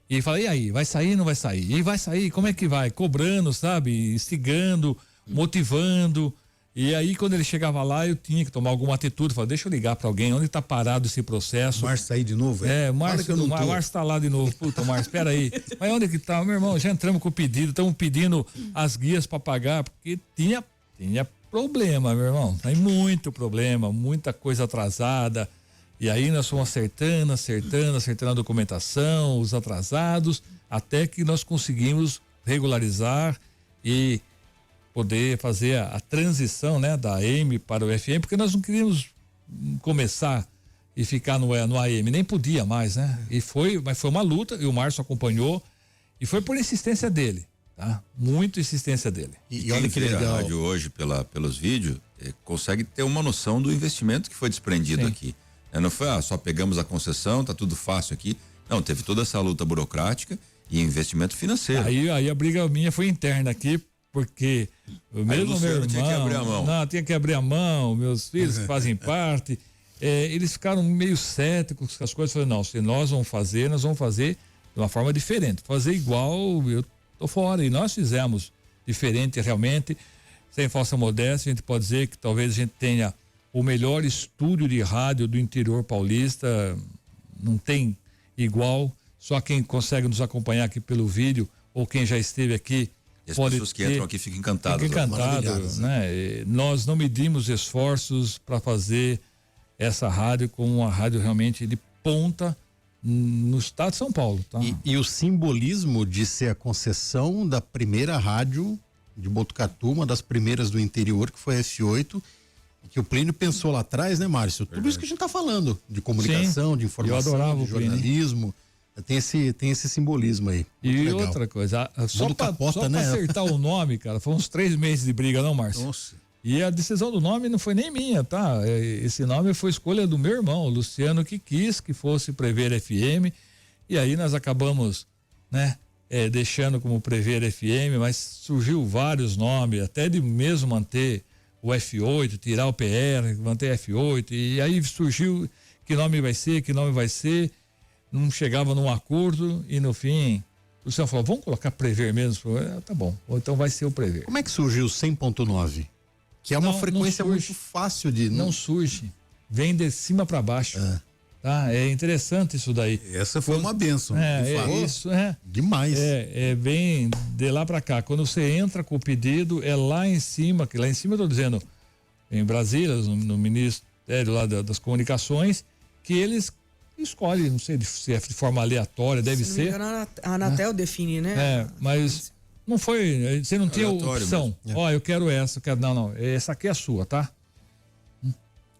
e fala, e aí, vai sair ou não vai sair? E vai sair, como é que vai? Cobrando, sabe? Instigando, motivando. E aí, quando ele chegava lá, eu tinha que tomar alguma atitude. Falei, deixa eu ligar para alguém, onde está parado esse processo? O Márcio sair de novo? O Márcio tá lá de novo. Puta, Márcio, espera aí. Mas onde que tá? Meu irmão, já entramos com o pedido, estamos pedindo as guias para pagar, porque tinha problema, meu irmão. Tem muito problema, muita coisa atrasada. E aí nós fomos acertando a documentação, os atrasados, até que nós conseguimos regularizar e poder fazer a transição, né, da AM para o FM, porque nós não queríamos começar e ficar no AM, nem podia mais, né? Mas foi uma luta, e o Márcio acompanhou, e foi por insistência dele, tá? Muito insistência dele. E olha que legal. A rádio hoje, pelos vídeos, consegue ter uma noção do investimento que foi desprendido aqui. Não foi, só pegamos a concessão, tá tudo fácil aqui. Não, teve toda essa luta burocrática e investimento financeiro. Aí a briga minha foi interna aqui, porque o mesmo meu irmão tinha que abrir a mão. Tinha que abrir a mão, meus filhos que fazem parte, eles ficaram meio céticos com as coisas. Falei, não, se nós vamos fazer de uma forma diferente. Fazer igual, eu tô fora. E nós fizemos diferente realmente, sem falsa modéstia. A gente pode dizer que talvez a gente tenha o melhor estúdio de rádio do interior paulista, não tem igual, só quem consegue nos acompanhar aqui pelo vídeo ou quem já esteve aqui. E as pessoas que entram aqui ficam encantadas. Né? Nós não medimos esforços para fazer essa rádio como uma rádio realmente de ponta no estado de São Paulo. Tá? E o simbolismo de ser a concessão da primeira rádio de Botucatu, uma das primeiras do interior, que foi a F8, que o Plínio pensou lá atrás, né, Márcio? Tudo isso que a gente tá falando, de comunicação, de informação, de jornalismo, tem esse simbolismo aí. E legal. Outra coisa, só pra acertar o nome, cara, foi uns 3 meses de briga, não, Márcio? Nossa. E a decisão do nome não foi nem minha, tá? Esse nome foi escolha do meu irmão, o Luciano, que quis que fosse Prever FM, e aí nós acabamos, né, deixando como Prever FM, mas surgiu vários nomes, até de mesmo manter o F8, tirar o PR, manter F8, e aí surgiu que nome vai ser, não chegava num acordo e no fim o senhor falou, vamos colocar Prever mesmo? Tá bom, ou então vai ser o Prever. Como é que surgiu o 100.9? Que é uma frequência muito fácil de... Não surge, vem de cima para baixo. Tá? É interessante isso daí. Essa foi uma bênção. Isso demais. Vem de lá para cá. Quando você entra com o pedido, é lá em cima, que lá em cima eu tô dizendo, em Brasília, no Ministério lá das Comunicações, que eles escolhem, não sei se é de forma aleatória, deve se não ser. Me engano, a Anatel define, né? Mas não foi, você não tinha Aleatório opção. Ó, eu quero essa, eu quero. Não, essa aqui é a sua, tá?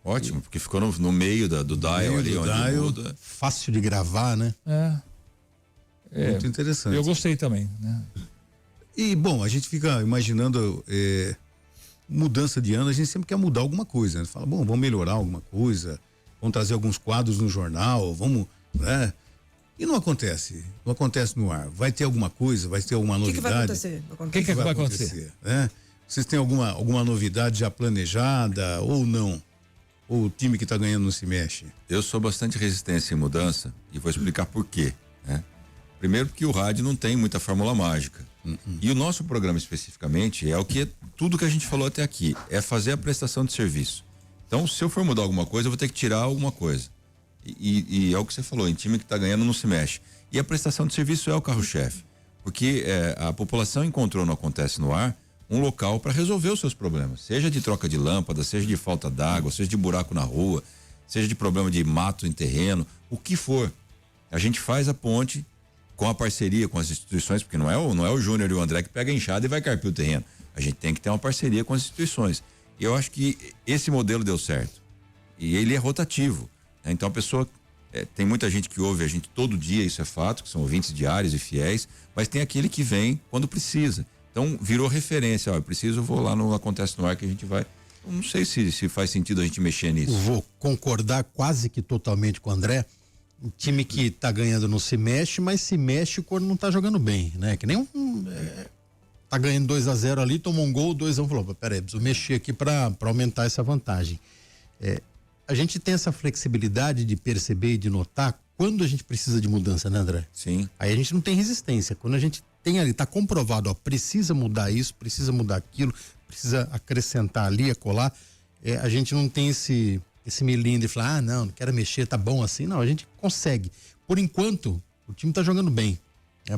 Ótimo, porque ficou no meio do dial ali, onde muda. Fácil de gravar, né? Muito interessante. Eu gostei também, né? E, bom, a gente fica imaginando mudança de ano, a gente sempre quer mudar alguma coisa, né? Fala, bom, vamos melhorar alguma coisa, vamos trazer alguns quadros no jornal, vamos, né? E não acontece no ar. Vai ter alguma coisa, vai ter alguma novidade? O que vai acontecer? O que vai acontecer? Né? Vocês têm alguma novidade já planejada ou não? Ou o time que está ganhando não se mexe? Eu sou bastante resistência em mudança e vou explicar por quê, né? Primeiro porque o rádio não tem muita fórmula mágica. E o nosso programa especificamente tudo que a gente falou até aqui, é fazer a prestação de serviço. Então, se eu for mudar alguma coisa, eu vou ter que tirar alguma coisa. E é o que você falou, em time que está ganhando não se mexe. E a prestação de serviço é o carro-chefe. Porque a população encontrou no Acontece no Ar um local para resolver os seus problemas. Seja de troca de lâmpada, seja de falta d'água, seja de buraco na rua, seja de problema de mato em terreno, o que for. A gente faz a ponte com a parceria com as instituições, porque não é o Júnior e o André que pega a enxada e vai carpir o terreno. A gente tem que ter uma parceria com as instituições. E eu acho que esse modelo deu certo. E ele é rotativo. Né? Então a pessoa, tem muita gente que ouve a gente todo dia, isso é fato, que são ouvintes diários e fiéis, mas tem aquele que vem quando precisa. Então virou referência, eu vou lá no Acontece no Ar que a gente vai. Eu não sei se faz sentido a gente mexer nisso. Eu vou concordar quase que totalmente com o André. O time que tá ganhando não se mexe, mas se mexe quando não tá jogando bem, né? Que nem tá ganhando 2-0 ali, tomou um gol, 2-1, falou, peraí, preciso mexer aqui para aumentar essa vantagem. A gente tem essa flexibilidade de perceber e de notar quando a gente precisa de mudança, né, André? Sim. Aí a gente não tem resistência. Quando a gente tem ali, tá comprovado, precisa mudar isso, precisa mudar aquilo, precisa acrescentar ali, colar, a gente não tem esse melindre de falar, não quero mexer, tá bom assim. Não, a gente consegue. Por enquanto, o time tá jogando bem,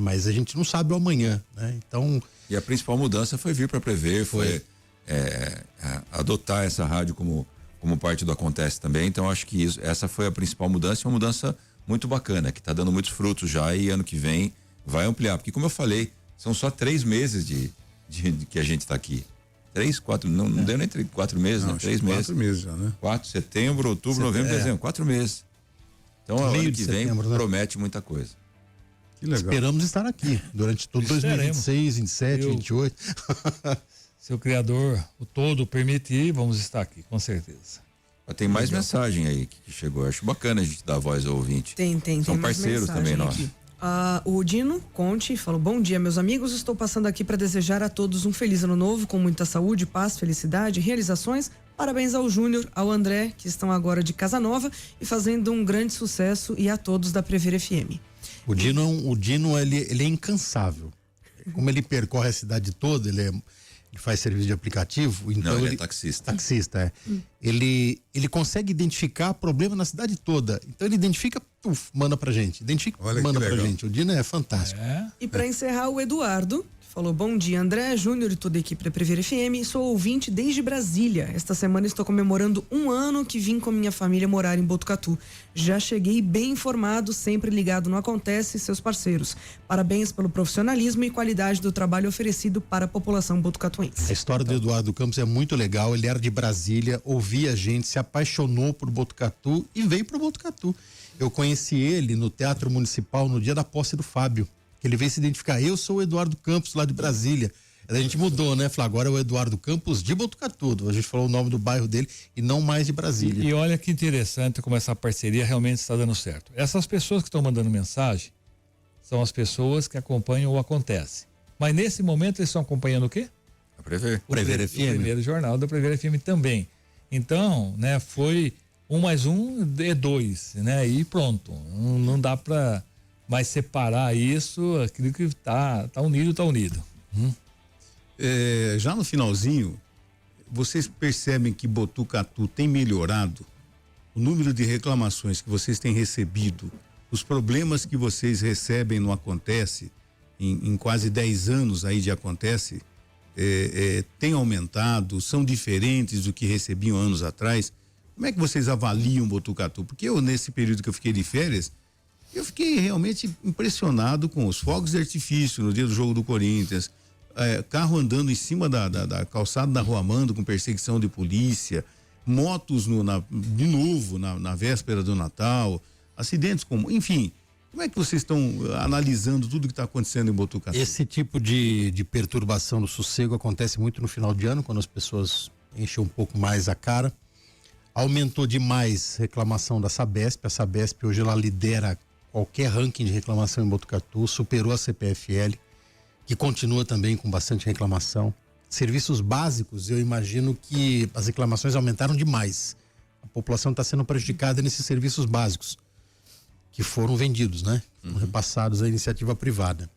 mas a gente não sabe o amanhã, né? Então... E a principal mudança foi vir para Prever, foi adotar essa rádio como parte do Acontece também. Então acho que essa foi a principal mudança, uma mudança muito bacana, que tá dando muitos frutos já, e ano que vem vai ampliar, porque como eu falei, são só 3 meses de que a gente tá aqui. 3, 4, não deu nem 4 meses, não, né? 3 meses. 4 meses já, né? 4, setembro, outubro, novembro, dezembro, 4 meses. Então, ano que vem promete muita coisa. Que legal. Esperamos estar aqui durante todo 2026, 27, 28. Se o Criador, o todo permitir, vamos estar aqui, com certeza. Tem mais mensagem aí que chegou. Acho bacana a gente dar voz ao ouvinte. São parceiros também nossos. O Dino Conte falou: bom dia, meus amigos, estou passando aqui para desejar a todos um feliz ano novo, com muita saúde, paz, felicidade, realizações. Parabéns ao Júnior, ao André, que estão agora de Casa Nova e fazendo um grande sucesso, e a todos da Prever FM. O Dino ele é incansável. Como ele percorre a cidade toda, ele faz serviço de aplicativo, então ele é taxista. Taxista, Ele consegue identificar problema na cidade toda. Então ele identifica, manda pra gente. Manda pra gente. O Dino é fantástico. E para encerrar, o Eduardo falou: bom dia, André, Júnior e toda a equipe da Prever FM. Sou ouvinte desde Brasília. Esta semana estou comemorando 1 ano que vim com minha família morar em Botucatu. Já cheguei bem informado, sempre ligado no Acontece e seus parceiros. Parabéns pelo profissionalismo e qualidade do trabalho oferecido para a população botucatuense. A história do Eduardo Campos é muito legal. Ele era de Brasília, ouvia a gente, se apaixonou por Botucatu e veio para Botucatu. Eu conheci ele no Teatro Municipal no dia da posse do Fábio. Ele veio se identificar. Eu sou o Eduardo Campos, lá de Brasília. A gente mudou, né? Falou, agora é o Eduardo Campos de Botucatu. A gente falou o nome do bairro dele e não mais de Brasília. E olha que interessante como essa parceria realmente está dando certo. Essas pessoas que estão mandando mensagem são as pessoas que acompanham o Acontece. Mas nesse momento eles estão acompanhando o quê? A Prever. Prever FM. O primeiro jornal da Prever FM também. Então, né? Foi 1 mais 1 é 2, né? E pronto. Não dá para mais separar isso, aquilo que tá unido, tá unido. Já no finalzinho, vocês percebem que Botucatu tem melhorado? O número de reclamações que vocês têm recebido, os problemas que vocês recebem no Acontece, em quase 10 anos aí de Acontece, tem aumentado, são diferentes do que recebiam anos atrás? Como é que vocês avaliam Botucatu? Porque eu, nesse período que eu fiquei de férias, eu fiquei realmente impressionado com os fogos de artifício no dia do jogo do Corinthians, carro andando em cima da calçada da Rua Amando com perseguição de polícia, motos de novo na véspera do Natal, acidentes como, enfim, como é que vocês estão analisando tudo que está acontecendo em Botucatu? Esse tipo de perturbação no sossego acontece muito no final de ano, quando as pessoas enchem um pouco mais a cara. Aumentou demais a reclamação da Sabesp. A Sabesp hoje ela lidera qualquer ranking de reclamação em Botucatu, superou a CPFL, que continua também com bastante reclamação. Serviços básicos, eu imagino que as reclamações aumentaram demais. A população está sendo prejudicada nesses serviços básicos, que foram vendidos, né? Foram repassados à iniciativa privada.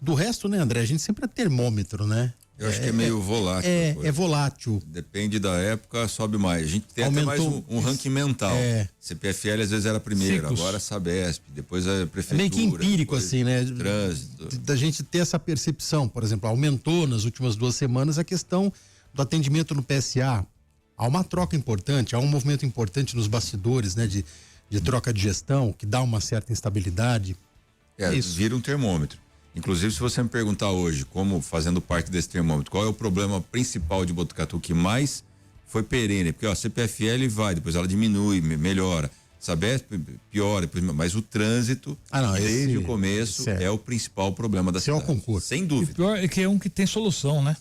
Do resto, né, André, a gente sempre é termômetro, né? Eu acho que é meio volátil. É volátil. Depende da época, sobe mais. A gente tem até mais um ranking mental. CPFL às vezes era primeiro, agora Sabesp, depois a prefeitura. É meio que empírico, assim, né? Trânsito. Da gente ter essa percepção. Por exemplo, aumentou nas últimas 2 semanas a questão do atendimento no PSA. Há uma troca importante, há um movimento importante nos bastidores, né? De troca de gestão, que dá uma certa instabilidade. Isso vira um termômetro. Inclusive, se você me perguntar hoje, como fazendo parte desse termômetro, qual é o problema principal de Botucatu que mais foi perene? Porque a CPFL vai, depois ela diminui, melhora. Sabesp piora, mas o trânsito, desde o começo, é o principal problema da cidade. Concurso. Sem dúvida. E pior é que é um que tem solução, né?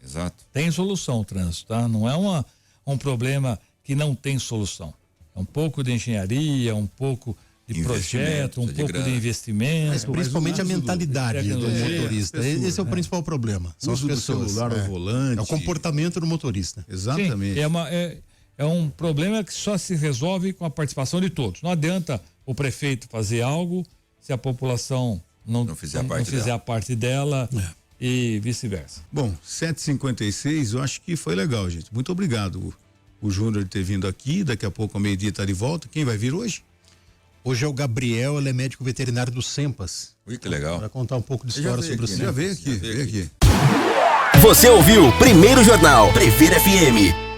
Exato. Tem solução o trânsito, tá? Não é um problema que não tem solução. É um pouco de engenharia, um pouco de projeto, um pouco de investimento. Mas principalmente a mentalidade do motorista. Esse é o principal problema. São as pessoas. O celular ao volante. É o comportamento do motorista. Exatamente. Sim, é um problema que só se resolve com a participação de todos. Não adianta o prefeito fazer algo se a população não fizer a parte dela e vice-versa. Bom, 7h56, eu acho que foi legal, gente. Muito obrigado, o Júnior, de ter vindo aqui. Daqui a pouco, ao meio-dia, está de volta. Quem vai vir hoje? Hoje é o Gabriel, ele é médico veterinário do Sempas. Ui, que legal. Para contar um pouco de história sobre o Sempas. Já veio aqui. Você ouviu Primeiro Jornal Prever FM.